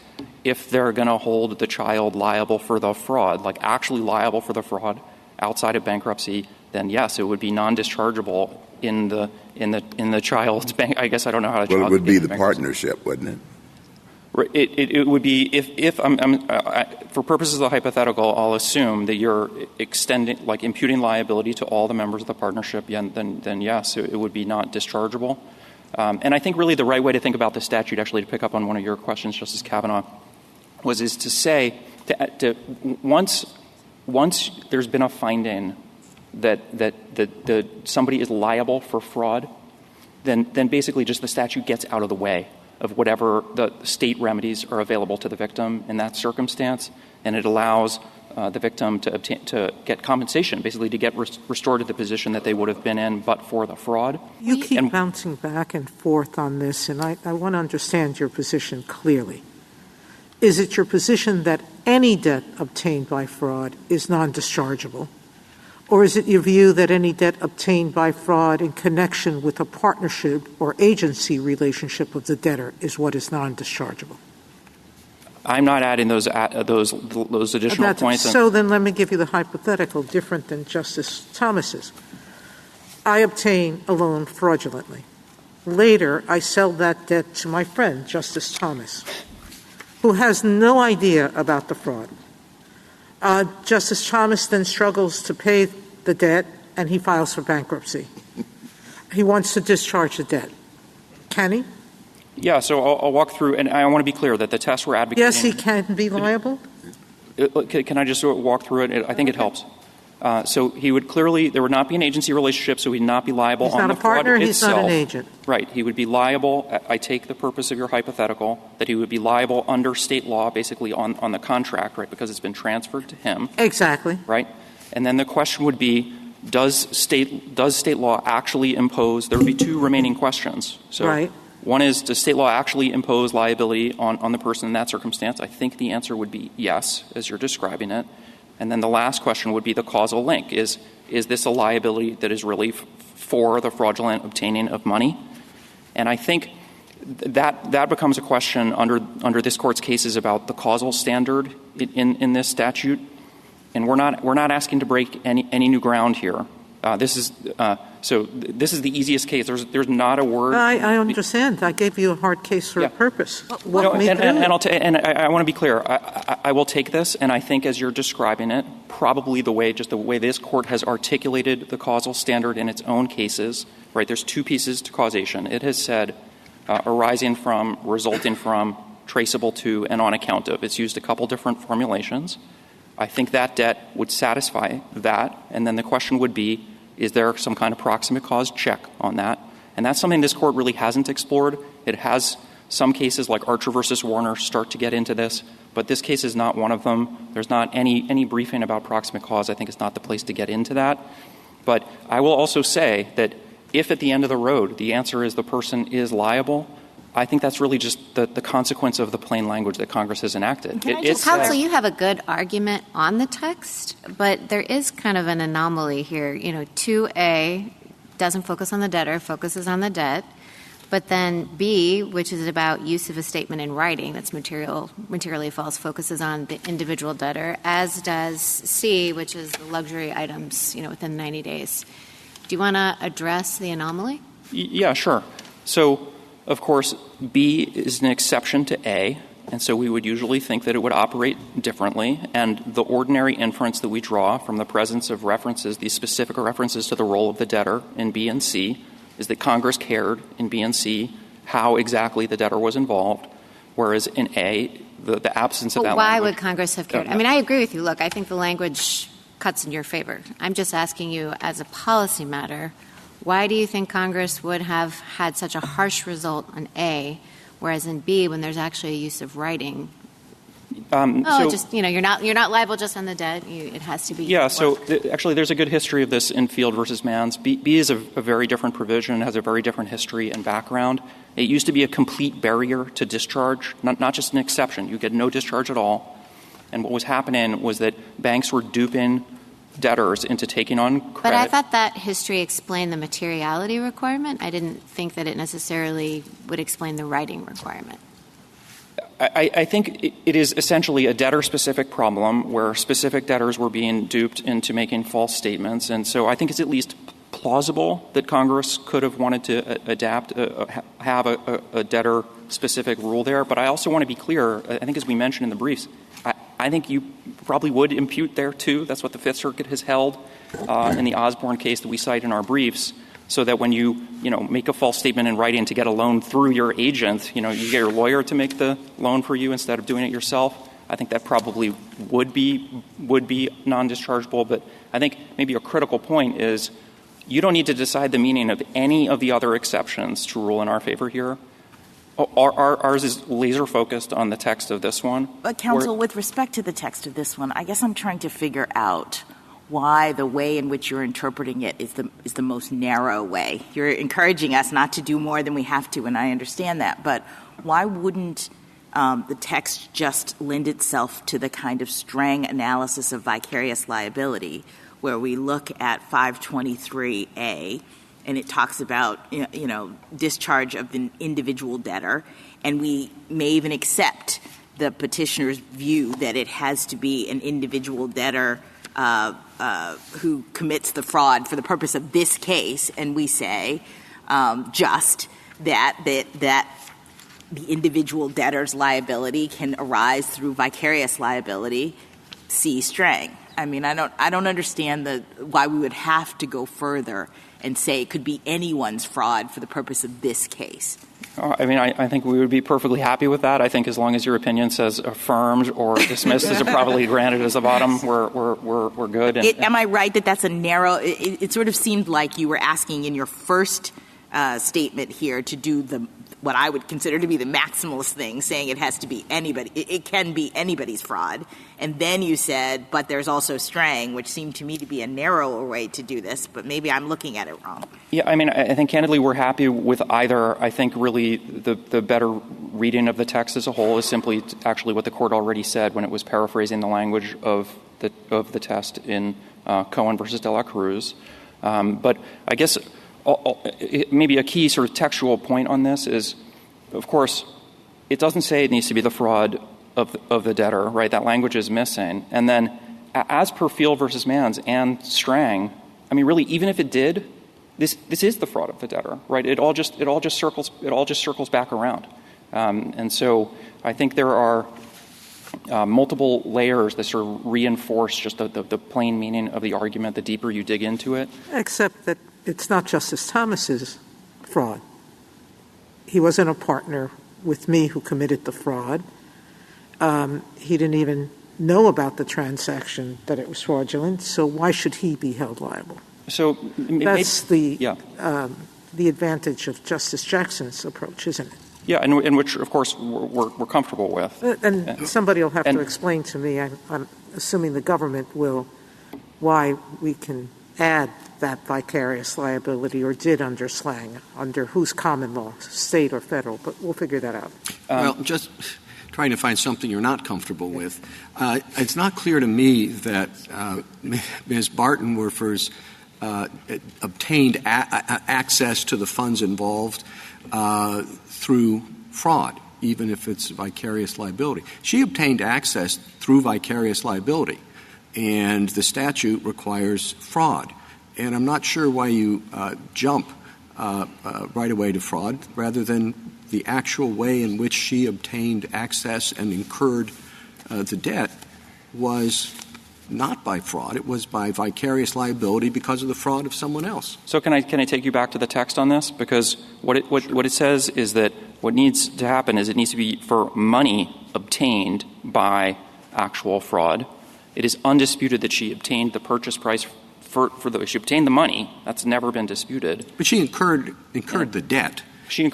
if they're going to hold the child liable for the fraud, like actually liable for the fraud outside of bankruptcy, then yes, it would be non-dischargeable in the child's bank. I guess I don't know how to. Well, it would be the partnership, wouldn't it? It would be if for purposes of the hypothetical, I'll assume that you're extending, like imputing liability to all the members of the partnership. Then yes, it would be not dischargeable. And I think really the right way to think about the statute, actually, to pick up on one of your questions, Justice Kavanaugh, is to say once there's been a finding that somebody is liable for fraud, then basically just the statute gets out of the way of whatever the state remedies are available to the victim in that circumstance, and it allows the victim to get compensation, basically to get restored to the position that they would have been in but for the fraud. You keep bouncing back and forth on this, and I want to understand your position clearly. Is it your position that any debt obtained by fraud is non-dischargeable? Or is it your view that any debt obtained by fraud in connection with a partnership or agency relationship of the debtor is what is non-dischargeable? I'm not adding those additional points. So then let me give you the hypothetical different than Justice Thomas's. I obtain a loan fraudulently. Later, I sell that debt to my friend, Justice Thomas, who has no idea about the fraud. Justice Thomas then struggles to pay the debt, and he files for bankruptcy. He wants to discharge the debt. Can he? Yeah, so I'll walk through, and I want to be clear that the tests we're advocating— Yes, he can be liable? Can I just walk through it? I think it helps. So he would clearly — there would not be an agency relationship, so he'd not be liable on the fraud itself. He's not a partner, he's not an agent. Right. He would be liable — I take the purpose of your hypothetical, that he would be liable under state law, basically on the contract, right, because it's been transferred to him. Exactly. Right? And then the question would be, does state law actually impose — there would be two remaining questions. So right. One is, does state law actually impose liability on the person in that circumstance? I think the answer would be yes, as you're describing it. And then the last question would be the causal link. Is this a liability that is really for the fraudulent obtaining of money? And I think that becomes a question under this Court's cases about the causal standard in this statute. And we're not asking to break any new ground here. This is the easiest case. There's not a word. I understand. I gave you a hard case for a purpose. I want to be clear. I will take this, and I think as you're describing it, probably the way this court has articulated the causal standard in its own cases, right? There's two pieces to causation. It has said arising from, resulting from, traceable to, and on account of. It's used a couple different formulations. I think that debt would satisfy that, and then the question would be, is there some kind of proximate cause check on that? And that's something this court really hasn't explored. It has some cases like Archer versus Warner start to get into this, but this case is not one of them. There's not any briefing about proximate cause. I think it's not the place to get into that. But I will also say that if at the end of the road the answer is the person is liable, I think that's really just the consequence of the plain language that Congress has enacted. Counsel, you have a good argument on the text, but there is kind of an anomaly here. 2A doesn't focus on the debtor, focuses on the debt. But then B, which is about use of a statement in writing that's materially false, focuses on the individual debtor, as does C, which is the luxury items, within 90 days. Do you want to address the anomaly? Yeah, sure. So, of course, B is an exception to A, and so we would usually think that it would operate differently. And the ordinary inference that we draw from the presence of references, these specific references to the role of the debtor in B and C, is that Congress cared in B and C how exactly the debtor was involved, whereas in A, the absence of that why language. Would Congress have cared? I agree with you. Look, I think the language cuts in your favor. I'm just asking you, as a policy matter, why do you think Congress would have had such a harsh result on A, whereas in B, when there's actually a use of writing, you're not liable just on the debt. It has to be. Yeah. So actually, there's a good history of this in Field versus Manns. B is a very different provision, has a very different history and background. It used to be a complete barrier to discharge, not just an exception. You get no discharge at all. And what was happening was that banks were duping debtors into taking on credit. But I thought that history explained the materiality requirement. I didn't think that it necessarily would explain the writing requirement. I think it is essentially a debtor-specific problem where specific debtors were being duped into making false statements. And so I think it's at least plausible that Congress could have wanted to have a debtor-specific rule there. But I also want to be clear, I think as we mentioned in the briefs, I think you probably would impute there, too. That's what the Fifth Circuit has held in the Osborne case that we cite in our briefs, so that when you make a false statement in writing to get a loan through your agent, you get your lawyer to make the loan for you instead of doing it yourself. I think that probably would be non-dischargeable. But I think maybe a critical point is you don't need to decide the meaning of any of the other exceptions to rule in our favor here. Ours is laser-focused on the text of this one. But, counsel, with respect to the text of this one, I guess I'm trying to figure out why the way in which you're interpreting it is the most narrow way. You're encouraging us not to do more than we have to, and I understand that. But why wouldn't the text just lend itself to the kind of Strang analysis of vicarious liability where we look at 523A, and it talks about, discharge of the individual debtor, and we may even accept the petitioner's view that it has to be an individual debtor who commits the fraud for the purpose of this case, and we say just that the individual debtor's liability can arise through vicarious liability, see Strang. I don't understand why we would have to go further and say it could be anyone's fraud for the purpose of this case. I think we would be perfectly happy with that. I think as long as your opinion says affirmed or dismissed as improperly granted as the bottom, we're good. Am I right that that's a narrow? It sort of seemed like you were asking in your first statement here to do what I would consider to be the maximalist thing, saying it has to be anybody. It can be anybody's fraud. And then you said, but there's also Strang, which seemed to me to be a narrower way to do this, but maybe I'm looking at it wrong. Yeah, I think candidly we're happy with either. I think really the better reading of the text as a whole is simply actually what the court already said when it was paraphrasing the language of the test in Cohen versus De La Cruz. But I guess maybe a key sort of textual point on this is, of course, it doesn't say it needs to be the fraud of the debtor, right? That language is missing. And then as per Field versus Manns and Strang, I mean, really, even if it did, this is the fraud of the debtor, right? It all just circles back around. And so I think there are multiple layers that sort of reinforce just the plain meaning of the argument the deeper you dig into it. Except that it's not Justice Thomas's fraud. He wasn't a partner with me who committed the fraud. He didn't even know about the transaction, that it was fraudulent, so why should he be held liable? So that's the advantage of Justice Jackson's approach, isn't it? Yeah, and which, of course, we're comfortable with. And somebody will have to explain to me, I'm assuming the government will, why we can add that vicarious liability, or did under slang, under whose common law, state or federal, but we'll figure that out. Well, just trying to find something you're not comfortable with. It's not clear to me that Ms. Bartenwerfers obtained access to the funds involved through fraud, even if it's vicarious liability. She obtained access through vicarious liability, and the statute requires fraud. And I'm not sure why you jump right away to fraud rather than the actual way in which she obtained access and incurred the debt was not by fraud. It was by vicarious liability because of the fraud of someone else. So can I take you back to the text on this? Because what it says is that what needs to happen is it needs to be for money obtained by actual fraud. It is undisputed that she obtained the purchase price she obtained the money. That's never been disputed. But she incurred the debt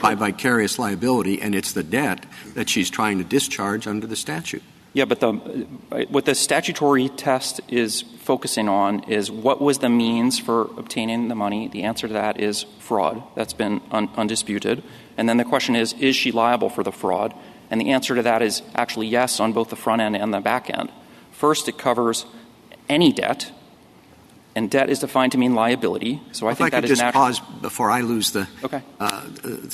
by vicarious liability, and it's the debt that she's trying to discharge under the statute. Yeah, but what the statutory test is focusing on is what was the means for obtaining the money. The answer to that is fraud. That's been undisputed. And then the question is she liable for the fraud? And the answer to that is actually yes on both the front end and the back end. First, it covers any debt, and debt is defined to mean liability. So I think that is natural. Pause before I lose the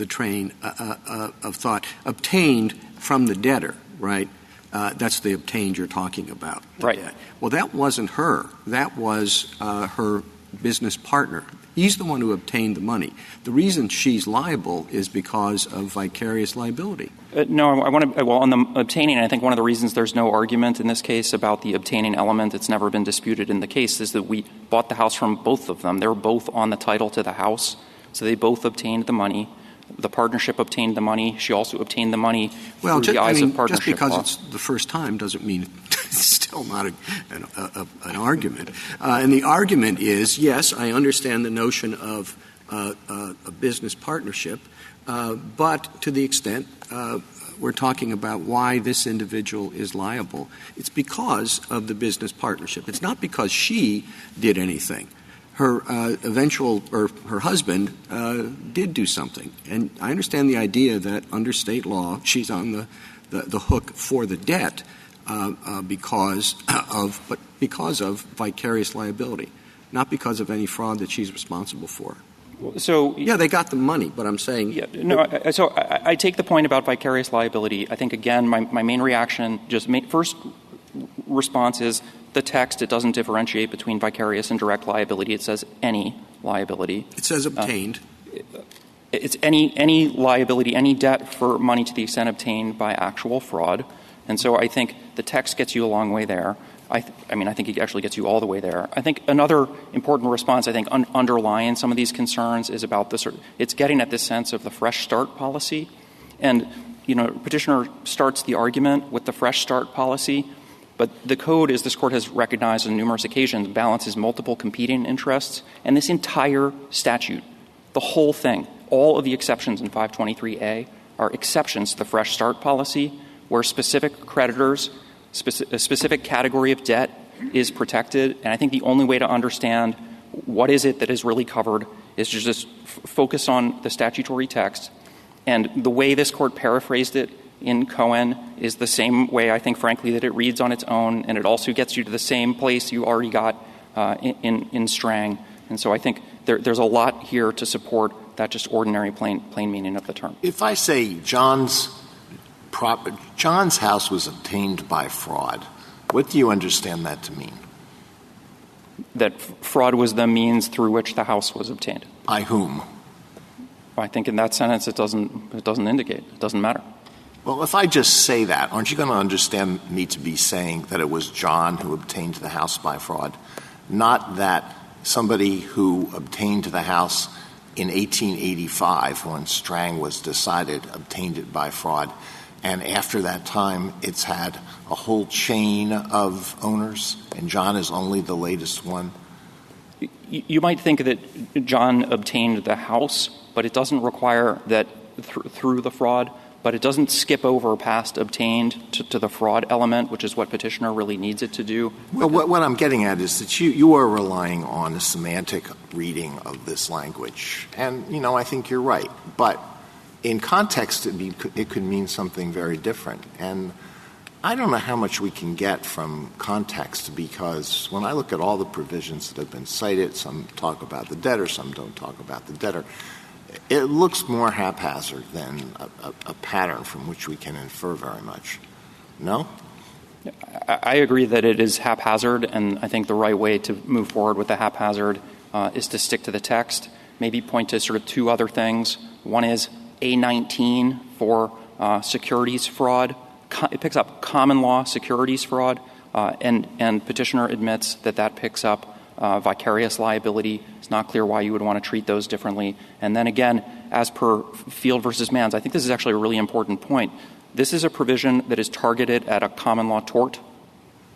train of thought. Obtained from the debtor, right? That's the obtained you're talking about. Right. Well, that wasn't her. That was her business partner. He's the one who obtained the money. The reason she's liable is because of vicarious liability. No, I want to. Well, on the obtaining, I think one of the reasons there's no argument in this case about the obtaining element, it's never been disputed in the case, is that we bought the house from both of them. They were both on the title to the house, so they both obtained the money. The partnership obtained the money. She also obtained the money through the eyes of partnership just because law. it's the first time doesn't mean it's still not an argument. And the argument is, yes, I understand the notion of a business partnership, but to the extent we're talking about why this individual is liable, it's because of the business partnership. It's not because she did anything. Her her husband did do something. And I understand the idea that under state law, she's on the hook for the debt because of vicarious liability, not because of any fraud that she's responsible for. So yeah, they got the money, but I'm saying So I take the point about vicarious liability. I think again, my main reaction, first response is the text. It doesn't differentiate between vicarious and direct liability. It says any liability. It says obtained. It's any liability, any debt for money to the extent obtained by actual fraud. And so I think the text gets you a long way there. I think it actually gets you all the way there. I think another important response, I think, underlying some of these concerns is about it's getting at this sense of the fresh start policy. And, petitioner starts the argument with the fresh start policy, but the code, as this court has recognized on numerous occasions, balances multiple competing interests. And this entire statute, the whole thing, all of the exceptions in 523A are exceptions to the fresh start policy where specific creditors, a specific category of debt is protected. And I think the only way to understand what is it that is really covered is to just focus on the statutory text. And the way this court paraphrased it in Cohen is the same way, I think, frankly, that it reads on its own, and it also gets you to the same place you already got in Strang. And so I think there's a lot here to support that just ordinary plain meaning of the term. If I say John's house was obtained by fraud, what do you understand that to mean? That fraud was the means through which the house was obtained. By whom? I think in that sentence it doesn't indicate. It doesn't matter. Well, if I just say that, aren't you going to understand me to be saying that it was John who obtained the house by fraud, not that somebody who obtained the house in 1885 when Strang was decided obtained it by fraud, and after that time it's had a whole chain of owners, and John is only the latest one? You might think that John obtained the house, but it doesn't require that through the fraud, but it doesn't skip over past obtained to the fraud element, which is what petitioner really needs it to do. Well, what I'm getting at is that you are relying on a semantic reading of this language. And, I think you're right. But in context, it could mean something very different. And I don't know how much we can get from context, because when I look at all the provisions that have been cited, some talk about the debtor, some don't talk about the debtor, it looks more haphazard than a pattern from which we can infer very much. No? I agree that it is haphazard, and I think the right way to move forward with the haphazard is to stick to the text, maybe point to sort of two other things. One is A19 for securities fraud. It picks up common law securities fraud, and petitioner admits that picks up vicarious liability. It's not clear why you would want to treat those differently. And then again, as per Field versus Manns, I think this is actually a really important point. This is a provision that is targeted at a common law tort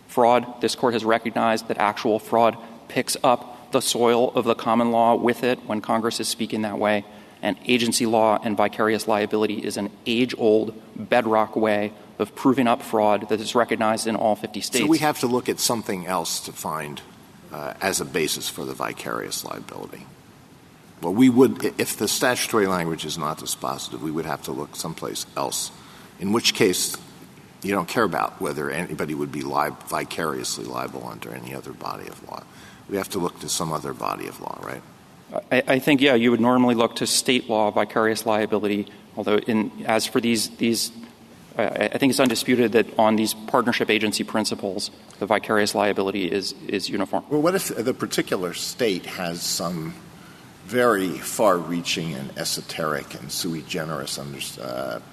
fraud. This court has recognized that actual fraud picks up the soil of the common law with it when Congress is speaking that way. And agency law and vicarious liability is an age-old bedrock way of proving up fraud that is recognized in all 50 states. So we have to look at something else to find as a basis for the vicarious liability. Well, we would, if the statutory language is not dispositive, we would have to look someplace else, in which case you don't care about whether anybody would be vicariously liable under any other body of law. We have to look to some other body of law, right? I think, yeah, you would normally look to state law vicarious liability, although as for these I think it's undisputed that on these partnership agency principles, the vicarious liability is uniform. Well, what if the particular state has some very far-reaching and esoteric and sui generis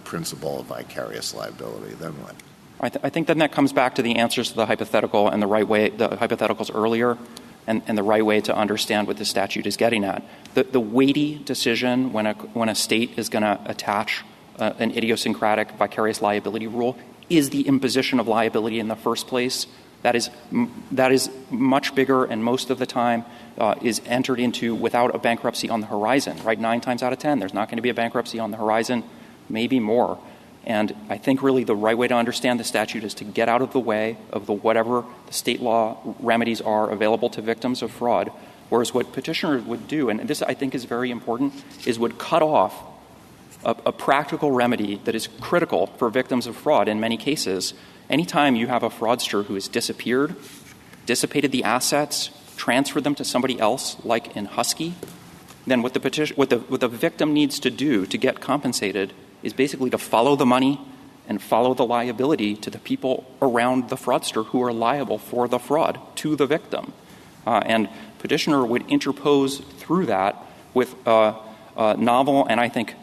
principle of vicarious liability? Then what? I think then that comes back to the answers to the hypothetical and the right way, the hypotheticals earlier, and the right way to understand what the statute is getting at. The weighty decision when a state is going to attach an idiosyncratic vicarious liability rule is the imposition of liability in the first place. That is much bigger, and most of the time is entered into without a bankruptcy on the horizon. Right, 9 times out of 10, there's not going to be a bankruptcy on the horizon, maybe more. And I think really the right way to understand the statute is to get out of the way of whatever the state law remedies are available to victims of fraud. Whereas what petitioners would do, and this I think is very important, is would cut off a practical remedy that is critical for victims of fraud in many cases. Anytime you have a fraudster who has disappeared, dissipated the assets, transferred them to somebody else, like in Husky, then what the victim needs to do to get compensated is basically to follow the money and follow the liability to the people around the fraudster who are liable for the fraud to the victim. And petitioner would interpose through that with a novel and I think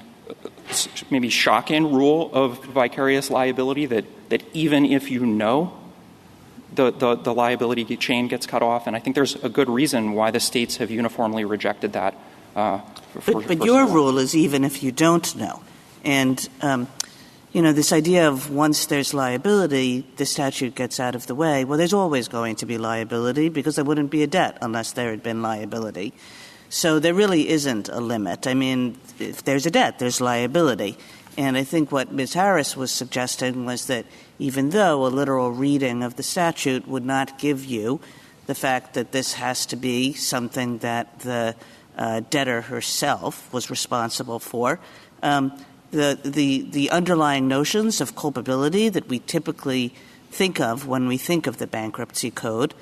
maybe shocking rule of vicarious liability that even if you know the liability chain gets cut off, and I think there's a good reason why the states have uniformly rejected that. But your rule is even if you don't know. And, this idea of once there's liability, the statute gets out of the way. Well, there's always going to be liability because there wouldn't be a debt unless there had been liability. So there really isn't a limit. I mean, if there's a debt, there's liability. And I think what Ms. Harris was suggesting was that even though a literal reading of the statute would not give you the fact that this has to be something that the debtor herself was responsible for, the underlying notions of culpability that we typically think of when we think of the Bankruptcy Code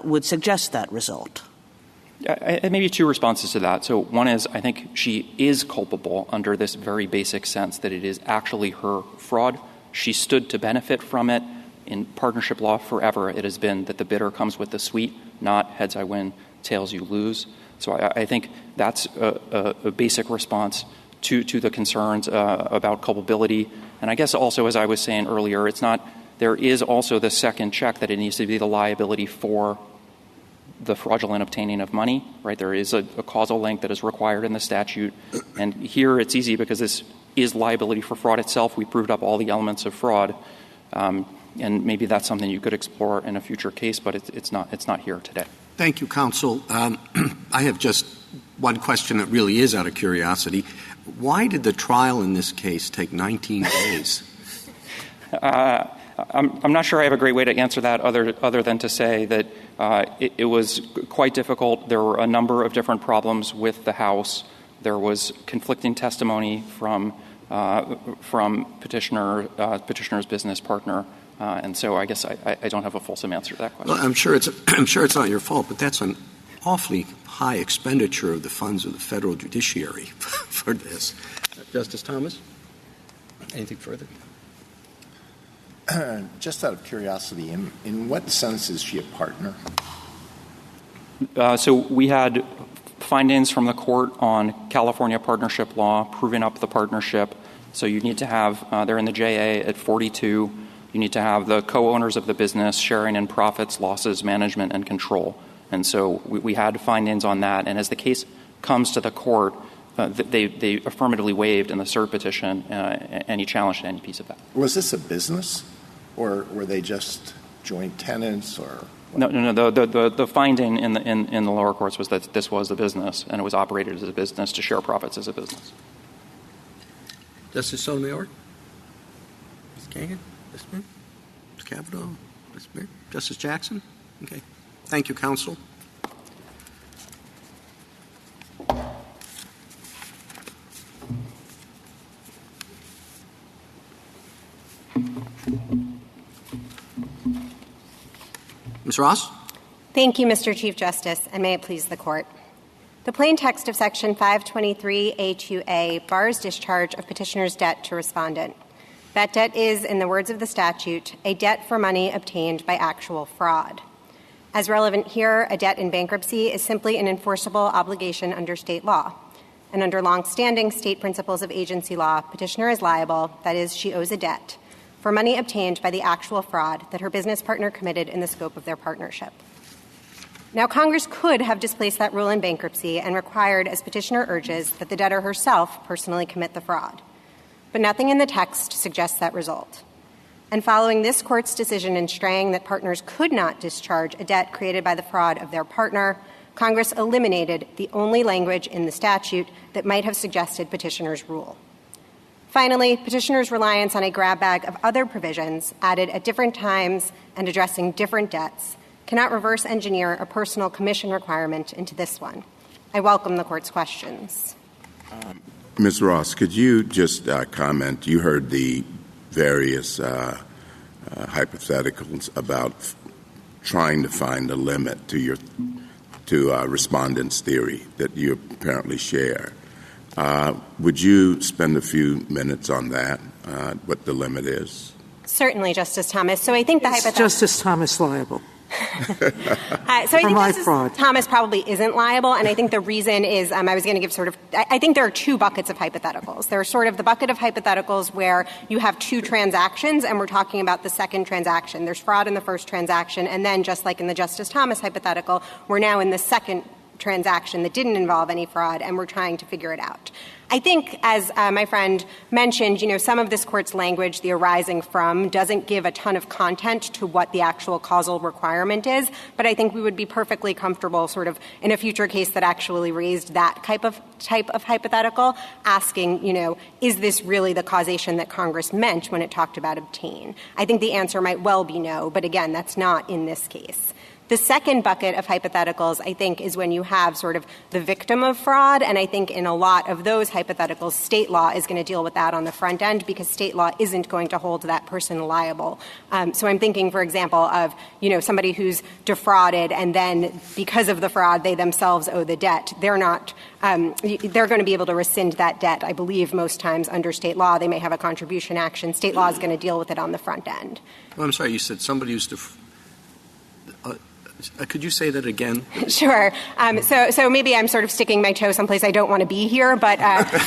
would suggest that result. Maybe 2 responses to that. So one is I think she is culpable under this very basic sense that it is actually her fraud. She stood to benefit from it. In partnership law forever, it has been that the bidder comes with the sweet not heads I win, tails you lose. So I think that's a basic response to the concerns about culpability. And I guess also, as I was saying earlier, there is also the second check that it needs to be the liability for the fraudulent obtaining of money, right? There is a causal link that is required in the statute. And here it's easy because this is liability for fraud itself. We proved up all the elements of fraud. And maybe that's something you could explore in a future case, but it's not here today. Thank you, counsel. I have just one question that really is out of curiosity. Why did the trial in this case take 19 days? I'm not sure I have a great way to answer that other than to say that it was quite difficult. There were a number of different problems with the house. There was conflicting testimony from petitioner's business partner. And so I guess I don't have a fulsome answer to that question. Well, I'm sure it's not your fault, but that's an awfully high expenditure of the funds of the federal judiciary for this. Justice Thomas, anything further? Just out of curiosity, in what sense is she a partner? So we had findings from the court on California partnership law, proving up the partnership. So you need to have, they're in the JA at 42, you need to have the co-owners of the business sharing in profits, losses, management, and control. And so we had findings on that. And as the case comes to the court, they affirmatively waived in the cert petition any challenge to any piece of that. Was this a business? Or were they just joint tenants? Or No. The finding in the lower courts was that this was a business, and it was operated as a business to share profits as a business. Justice Sotomayor? Ms. Kagan? Ms. Smith? Ms. Kavanaugh? Ms. Smith? Justice Jackson? Okay. Thank you, counsel. Ms. Ross? Thank you, Mr. Chief Justice, and may it please the Court. The plain text of Section 523A2A bars discharge of petitioner's debt to respondent. That debt is, in the words of the statute, a debt for money obtained by actual fraud. As relevant here, a debt in bankruptcy is simply an enforceable obligation under state law. And under longstanding state principles of agency law, petitioner is liable, that is, she owes a debt, for money obtained by the actual fraud that her business partner committed in the scope of their partnership. Now, Congress could have displaced that rule in bankruptcy and required, as petitioner urges, that the debtor herself personally commit the fraud. But nothing in the text suggests that result. And following this Court's decision in Strang that partners could not discharge a debt created by the fraud of their partner, Congress eliminated the only language in the statute that might have suggested petitioner's rule. Finally, petitioner's reliance on a grab bag of other provisions added at different times and addressing different debts cannot reverse engineer a personal commission requirement into this one. I welcome the Court's questions. Ms. Ross, could you just comment? You heard the various hypotheticals about trying to find a limit to respondent's theory that you apparently share. Would you spend a few minutes on that, what the limit is? Certainly, Justice Thomas. So I think the hypothetical... Justice Thomas liable. So I think Justice Thomas probably isn't liable, and I think the reason is I was going to give I think there are two buckets of hypotheticals. There's sort of the bucket of hypotheticals where you have two transactions, and we're talking about the second transaction. There's fraud in the first transaction, and then just like in the Justice Thomas hypothetical, we're now in the second transaction that didn't involve any fraud, and we're trying to figure it out. I think, as my friend mentioned, some of this Court's language, the arising from, doesn't give a ton of content to what the actual causal requirement is, but I think we would be perfectly comfortable sort of in a future case that actually raised that type of hypothetical, asking, is this really the causation that Congress meant when it talked about obtain? I think the answer might well be no, but again, that's not in this case. The second bucket of hypotheticals, I think, is when you have sort of the victim of fraud, and I think in a lot of those hypotheticals, state law is going to deal with that on the front end because state law isn't going to hold that person liable. So I'm thinking, for example, of, somebody who's defrauded and then because of the fraud, they themselves owe the debt. They're not they're going to be able to rescind that debt, I believe, most times under state law. They may have a contribution action. State law is going to deal with it on the front end. Well, I'm sorry, you said somebody who's Could you say that again? Sure. So maybe I'm sort of sticking my toe someplace I don't want to be here, but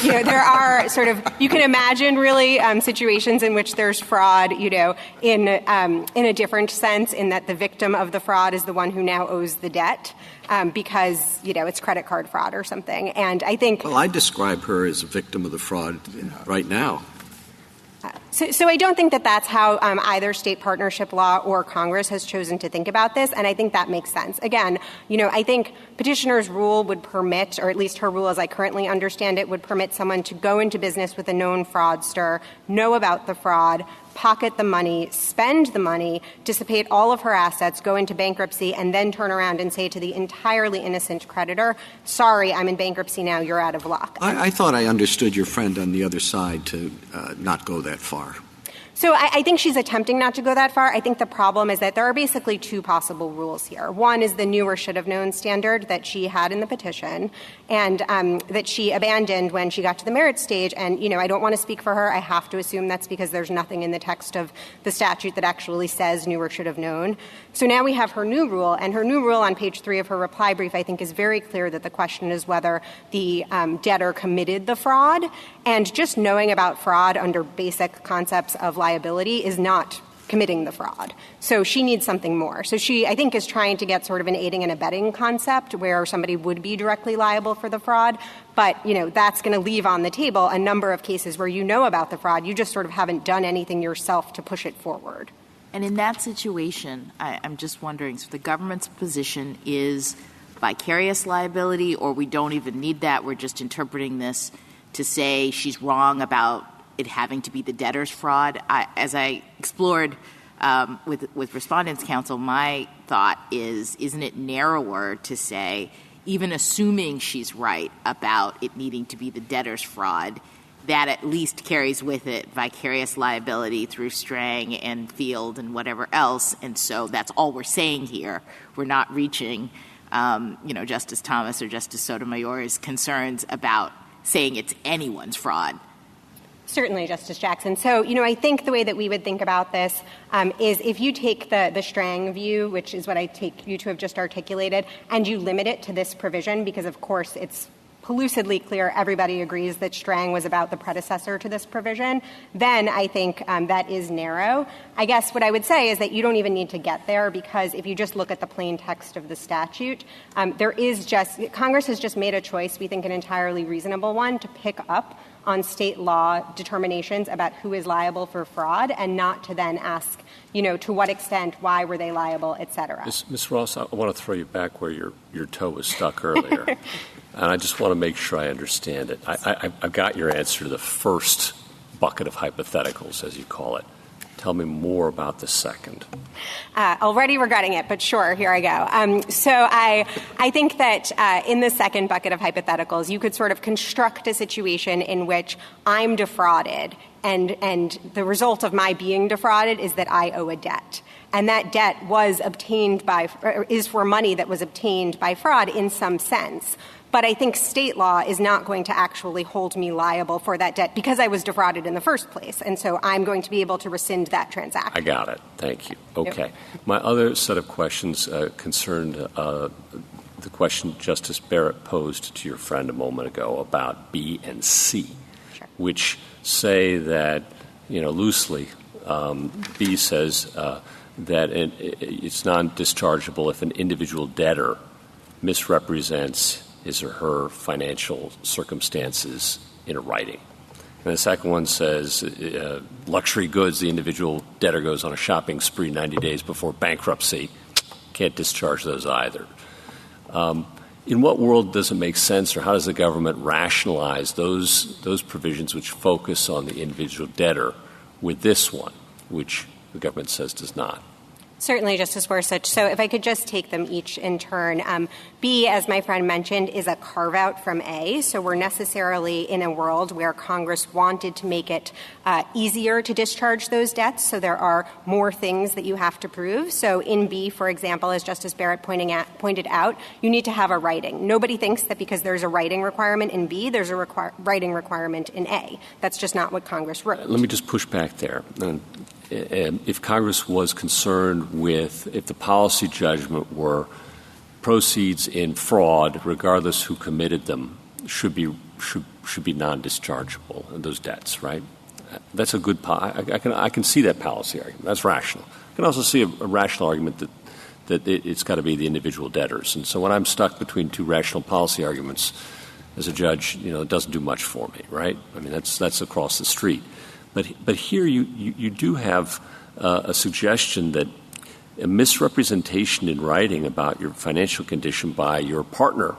there are sort of, you can imagine really situations in which there's fraud, in a different sense, in that the victim of the fraud is the one who now owes the debt because it's credit card fraud or something. And I think, well, I describe her as a victim of the fraud right now. So I don't think that that's how either state partnership law or Congress has chosen to think about this, and I think that makes sense. Again, I think petitioner's rule would permit, or at least her rule as I currently understand it, would permit someone to go into business with a known fraudster, know about the fraud, pocket the money, spend the money, dissipate all of her assets, go into bankruptcy, and then turn around and say to the entirely innocent creditor, sorry, I'm in bankruptcy now, you're out of luck. I thought I understood your friend on the other side to not go that far. So I think she's attempting not to go that far. I think the problem is that there are basically two possible rules here. One is the knew or should have known standard that she had in the petition and that she abandoned when she got to the merits stage. And, I don't want to speak for her. I have to assume that's because there's nothing in the text of the statute that actually says knew or should have known. So now we have her new rule, and her new rule on page 3 of her reply brief, I think, is very clear that the question is whether the debtor committed the fraud. And just knowing about fraud under basic concepts of liability is not committing the fraud. So she needs something more. So she, I think, is trying to get sort of an aiding and abetting concept where somebody would be directly liable for the fraud. But, that's going to leave on the table a number of cases where you know about the fraud. You just sort of haven't done anything yourself to push it forward. And in that situation, I'm just wondering, so the government's position is vicarious liability, or we don't even need that, we're just interpreting this to say she's wrong about it having to be the debtor's fraud? As I explored with Respondents' Counsel, my thought is, isn't it narrower to say, even assuming she's right about it needing to be the debtor's fraud, that at least carries with it vicarious liability through Strang and Field and whatever else. And so that's all we're saying here. We're not reaching, Justice Thomas or Justice Sotomayor's concerns about saying it's anyone's fraud. Certainly, Justice Jackson. So, I think the way that we would think about this is if you take the Strang view, which is what I take you to have just articulated, and you limit it to this provision, because, of course, it's pellucidly clear everybody agrees that Strang was about the predecessor to this provision, then I think that is narrow. I guess what I would say is that you don't even need to get there, because if you just look at the plain text of the statute, Congress has just made a choice, we think an entirely reasonable one, to pick up on state law determinations about who is liable for fraud and not to then ask, to what extent, why were they liable, et cetera. Ms. Ross, I want to throw you back where your toe was stuck earlier. And I just want to make sure I understand it. I've got your answer to the first bucket of hypotheticals, as you call it. Tell me more about the second. Already regretting it, but sure, here I go. So I think that in the second bucket of hypotheticals, you could sort of construct a situation in which I'm defrauded, and the result of my being defrauded is that I owe a debt. And that debt was obtained is for money that was obtained by fraud in some sense. But I think state law is not going to actually hold me liable for that debt because I was defrauded in the first place. And so I'm going to be able to rescind that transaction. I got it. Thank you. Okay. Yep. My other set of questions concerned the question Justice Barrett posed to your friend a moment ago about B and C, sure, which say that, loosely, B says that it's non-dischargeable if an individual debtor misrepresents his or her financial circumstances in a writing. And the second one says luxury goods, the individual debtor goes on a shopping spree 90 days before bankruptcy. Can't discharge those either. In what world does it make sense, or how does the government rationalize those provisions which focus on the individual debtor with this one, which the government says does not? Certainly, Justice Gorsuch. So if I could just take them each in turn. B, as my friend mentioned, is a carve-out from A. So we're necessarily in a world where Congress wanted to make it easier to discharge those debts. So there are more things that you have to prove. So in B, for example, as Justice Barrett pointed out, you need to have a writing. Nobody thinks that because there's a writing requirement in B, there's a writing requirement in A. That's just not what Congress wrote. Let me just push back there. if Congress was concerned with if the policy judgment were proceeds in fraud, regardless who committed them, should be non-dischargeable, those debts, right? That's a good I can see that policy argument. That's rational. I can also see a rational argument that it's got to be the individual debtors. And so when I'm stuck between two rational policy arguments, as a judge, it doesn't do much for me, right? I mean, that's across the street. But here you do have a suggestion that a misrepresentation in writing about your financial condition by your partner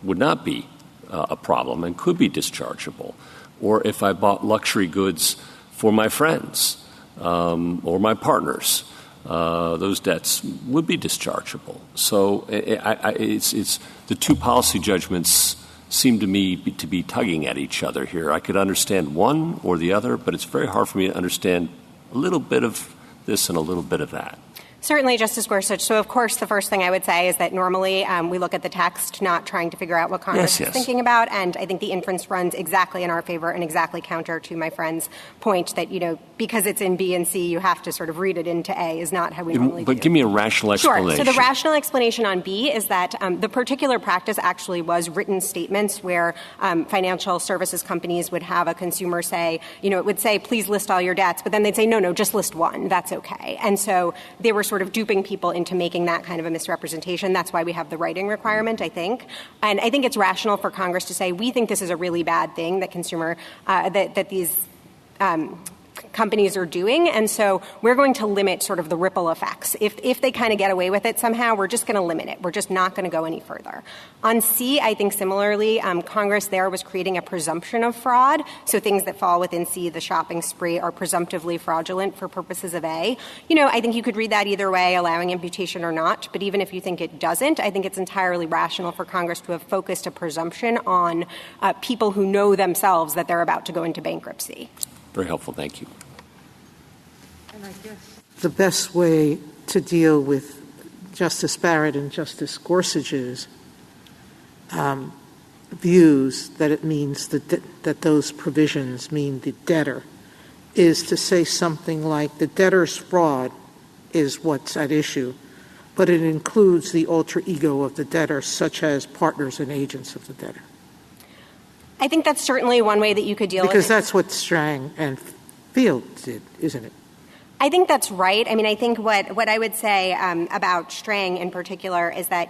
would not be a problem and could be dischargeable. Or if I bought luxury goods for my friends or my partners, those debts would be dischargeable. So it's the two policy judgments seem to me to be tugging at each other here. I could understand one or the other, but it's very hard for me to understand a little bit of this and a little bit of that. Certainly, Justice Gorsuch. So, of course, the first thing I would say is that normally we look at the text, not trying to figure out what Congress is thinking about. And I think the inference runs exactly in our favor and exactly counter to my friend's point that, because it's in B and C, you have to sort of read it into A is not how we normally do. But give me a rational explanation. Sure. So the rational explanation on B is that the particular practice actually was written statements where financial services companies would have a consumer say, it would say, please list all your debts. But then they'd say, no, just list one. That's okay. And so they were sort of duping people into making that kind of a misrepresentation. That's why we have the writing requirement, I think. And I think it's rational for Congress to say, we think this is a really bad thing that that these companies are doing, and so we're going to limit sort of the ripple effects. If they kind of get away with it somehow, we're just going to limit it. We're just not going to go any further. On C, I think similarly, Congress there was creating a presumption of fraud, so things that fall within C, the shopping spree, are presumptively fraudulent for purposes of A. I think you could read that either way, allowing imputation or not, but even if you think it doesn't, I think it's entirely rational for Congress to have focused a presumption on people who know themselves that they're about to go into bankruptcy. Very helpful. Thank you. And I guess the best way to deal with Justice Barrett and Justice Gorsuch's views that it means that those provisions mean the debtor is to say something like the debtor's fraud is what's at issue, but it includes the alter ego of the debtor, such as partners and agents of the debtor. I think that's certainly one way that you could deal with it. Because that's what Strang and Field did, isn't it? I think that's right. I mean, I think what I would say about Strang in particular is that,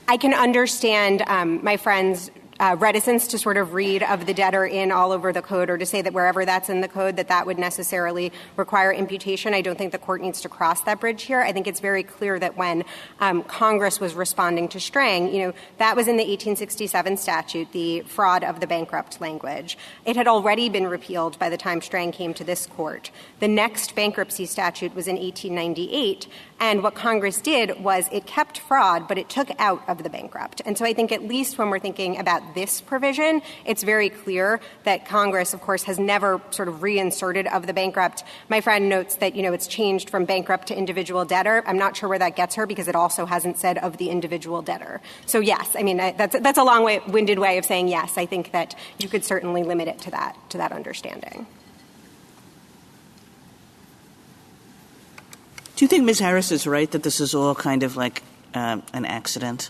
I can understand my friend's reticence to sort of read of the debtor in all over the code, or to say that wherever that's in the code that would necessarily require imputation. I don't think the court needs to cross that bridge here. I think it's very clear that when Congress was responding to Strang, that was in the 1867 statute, the fraud of the bankrupt language. It had already been repealed by the time Strang came to this court. The next bankruptcy statute was in 1898, and what Congress did was it kept fraud, but it took out of the bankrupt. And so I think at least when we're thinking about this provision, it's very clear that Congress, of course, has never sort of reinserted of the bankrupt. My friend notes that, it's changed from bankrupt to individual debtor. I'm not sure where that gets her because it also hasn't said of the individual debtor. So, yes, I mean, that's a long-winded way of saying yes. I think that you could certainly limit it to that understanding. Do you think Ms. Harris is right that this is all kind of like an accident?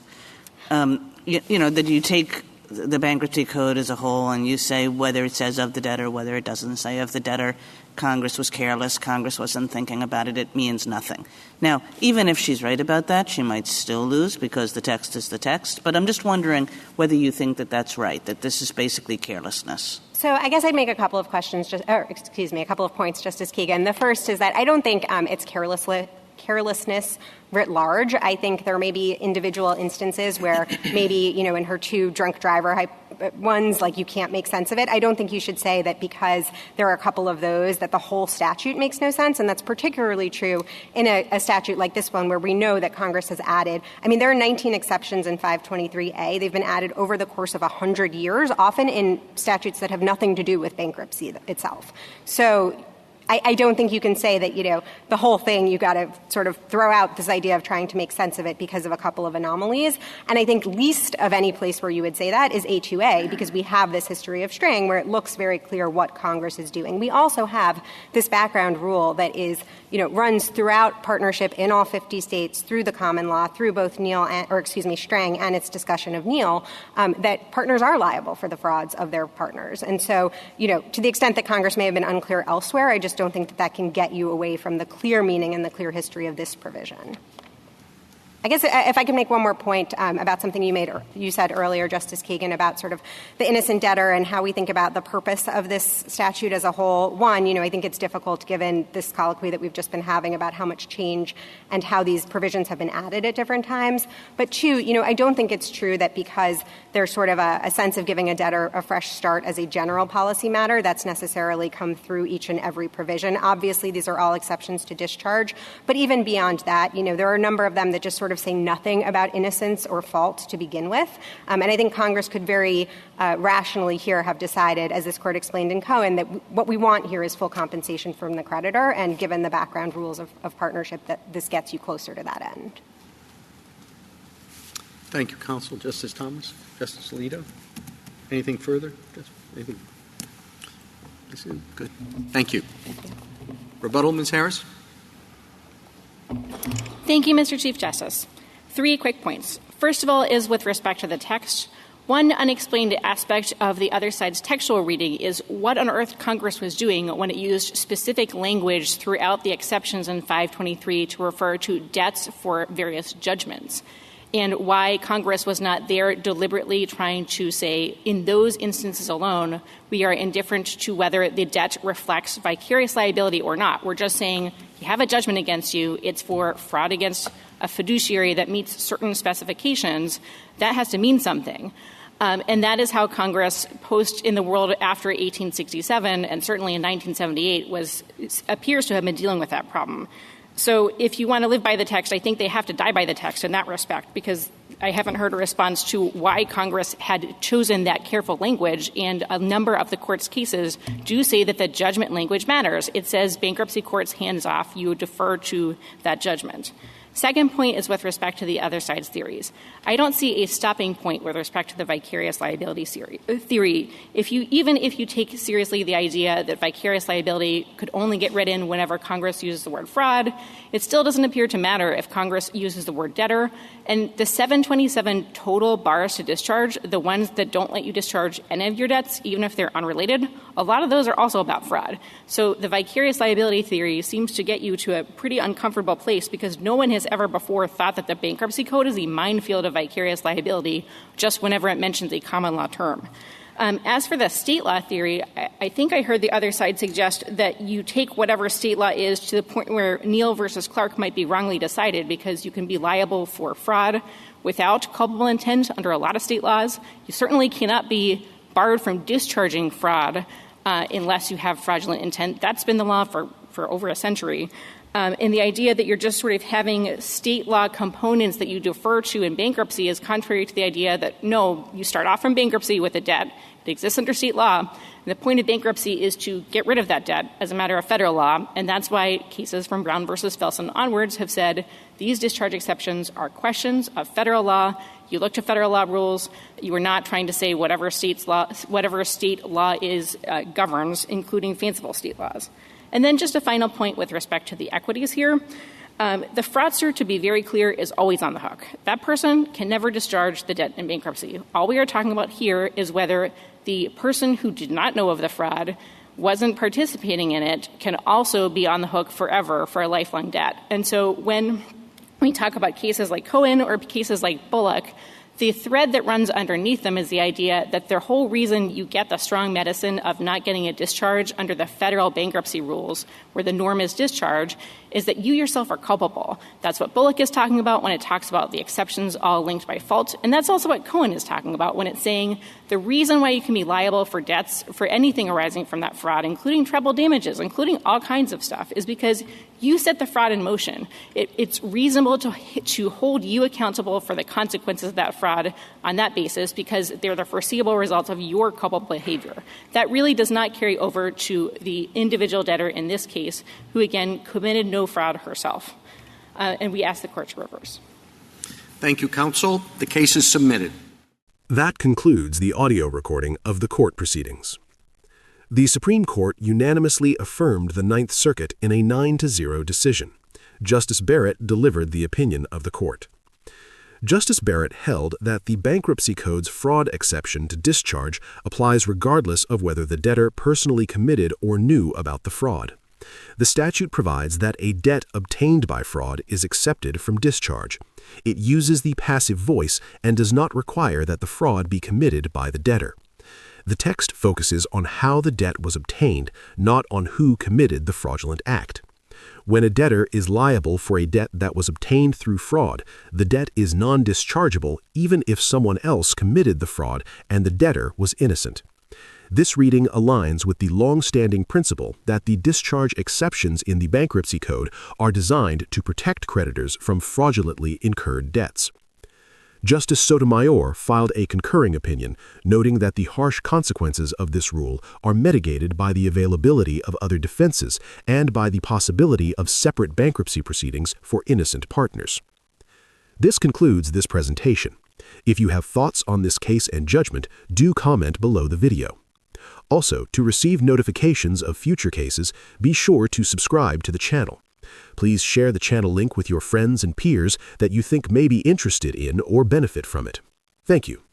That you take the Bankruptcy Code as a whole and you say whether it says of the debtor, whether it doesn't say of the debtor, Congress was careless, Congress wasn't thinking about it, it means nothing. Now, even if she's right about that, she might still lose because the text is the text. But I'm just wondering whether you think that that's right, that this is basically carelessness. So I guess I'd make a couple of a couple of points, Justice Kagan. The first is that I don't think it's carelessness writ large. I think there may be individual instances where maybe, in her two drunk driver ones, like you can't make sense of it. I don't think you should say that because there are a couple of those that the whole statute makes no sense. And that's particularly true in a statute like this one where we know that Congress has added, there are 19 exceptions in 523A. They've been added over the course of 100 years, often in statutes that have nothing to do with bankruptcy itself. So I don't think you can say that, the whole thing, you got to sort of throw out this idea of trying to make sense of it because of a couple of anomalies. And I think least of any place where you would say that is A2A, because we have this history of Strang where it looks very clear what Congress is doing. We also have this background rule that is, runs throughout partnership in all 50 states through the common law, through both Strang and its discussion of Neal, that partners are liable for the frauds of their partners. And so, to the extent that Congress may have been unclear elsewhere, I just don't think that can get you away from the clear meaning and the clear history of this provision. I guess if I could make one more point about something you said earlier, Justice Kagan, about sort of the innocent debtor and how we think about the purpose of this statute as a whole. One, I think it's difficult given this colloquy that we've just been having about how much change and how these provisions have been added at different times. But two, I don't think it's true that because there's sort of a sense of giving a debtor a fresh start as a general policy matter, that's necessarily come through each and every provision. Obviously, these are all exceptions to discharge. But even beyond that, there are a number of them that just sort of say nothing about innocence or fault to begin with. And I think Congress could very rationally here have decided, as this Court explained in Cohen, that what we want here is full compensation from the creditor, and given the background rules of partnership, that this gets you closer to that end. Thank you, Counsel. Justice Thomas? Justice Alito? Anything further? Anything? Good. Thank you. Rebuttal, Ms. Harris? Thank you, Mr. Chief Justice. 3 quick points. First of all is with respect to the text. One unexplained aspect of the other side's textual reading is what on earth Congress was doing when it used specific language throughout the exceptions in 523 to refer to debts for various judgments, and why Congress was not there deliberately trying to say, in those instances alone, we are indifferent to whether the debt reflects vicarious liability or not. We're just saying, you have a judgment against you, it's for fraud against a fiduciary that meets certain specifications. That has to mean something. And that is how Congress, in the world after 1867, and certainly in 1978, appears to have been dealing with that problem. So if you want to live by the text, I think they have to die by the text in that respect, because I haven't heard a response to why Congress had chosen that careful language, and a number of the Court's cases do say that the judgment language matters. It says bankruptcy court's hands off, you defer to that judgment. Second point is with respect to the other side's theories. I don't see a stopping point with respect to the vicarious liability theory. Even if you take seriously the idea that vicarious liability could only get read in whenever Congress uses the word fraud, it still doesn't appear to matter if Congress uses the word debtor. And the 727 total bars to discharge, the ones that don't let you discharge any of your debts, even if they're unrelated, a lot of those are also about fraud. So the vicarious liability theory seems to get you to a pretty uncomfortable place, because no one has ever before thought that the Bankruptcy Code is a minefield of vicarious liability just whenever it mentions a common law term. As for the state law theory, I think I heard the other side suggest that you take whatever state law is to the point where Neal versus Clark might be wrongly decided, because you can be liable for fraud without culpable intent under a lot of state laws. You certainly cannot be barred from discharging fraud unless you have fraudulent intent. That's been the law for over a century. And the idea that you're just sort of having state law components that you defer to in bankruptcy is contrary to the idea that, no, you start off from bankruptcy with a debt. It exists under state law. And the point of bankruptcy is to get rid of that debt as a matter of federal law. And that's why cases from Brown versus Felsen onwards have said these discharge exceptions are questions of federal law. You look to federal law rules. You are not trying to say whatever state law is governs, including fanciful state laws. And then just a final point with respect to the equities here. The fraudster, to be very clear, is always on the hook. That person can never discharge the debt in bankruptcy. All we are talking about here is whether the person who did not know of the fraud, wasn't participating in it, can also be on the hook forever for a lifelong debt. And so when we talk about cases like Cohen or cases like Bullock, the thread that runs underneath them is the idea that the whole reason you get the strong medicine of not getting a discharge under the federal bankruptcy rules, where the norm is discharge, is that you yourself are culpable. That's what Bullock is talking about when it talks about the exceptions all linked by fault. And that's also what Cohen is talking about when it's saying the reason why you can be liable for debts, for anything arising from that fraud, including treble damages, including all kinds of stuff, is because you set the fraud in motion. It's reasonable to hold you accountable for the consequences of that fraud fraud on that basis because they're the foreseeable result of your culpable behavior. That really does not carry over to the individual debtor in this case, who, again, committed no fraud herself. And we ask the court to reverse. Thank you, counsel. The case is submitted. That concludes the audio recording of the court proceedings. The Supreme Court unanimously affirmed the Ninth Circuit in a 9-0 decision. Justice Barrett delivered the opinion of the court. Justice Barrett held that the Bankruptcy Code's fraud exception to discharge applies regardless of whether the debtor personally committed or knew about the fraud. The statute provides that a debt obtained by fraud is accepted from discharge. It uses the passive voice and does not require that the fraud be committed by the debtor. The text focuses on how the debt was obtained, not on who committed the fraudulent act. When a debtor is liable for a debt that was obtained through fraud, the debt is non-dischargeable even if someone else committed the fraud and the debtor was innocent. This reading aligns with the long-standing principle that the discharge exceptions in the Bankruptcy Code are designed to protect creditors from fraudulently incurred debts. Justice Sotomayor filed a concurring opinion, noting that the harsh consequences of this rule are mitigated by the availability of other defenses and by the possibility of separate bankruptcy proceedings for innocent partners. This concludes this presentation. If you have thoughts on this case and judgment, do comment below the video. Also, to receive notifications of future cases, be sure to subscribe to the channel. Please share the channel link with your friends and peers that you think may be interested in or benefit from it. Thank you.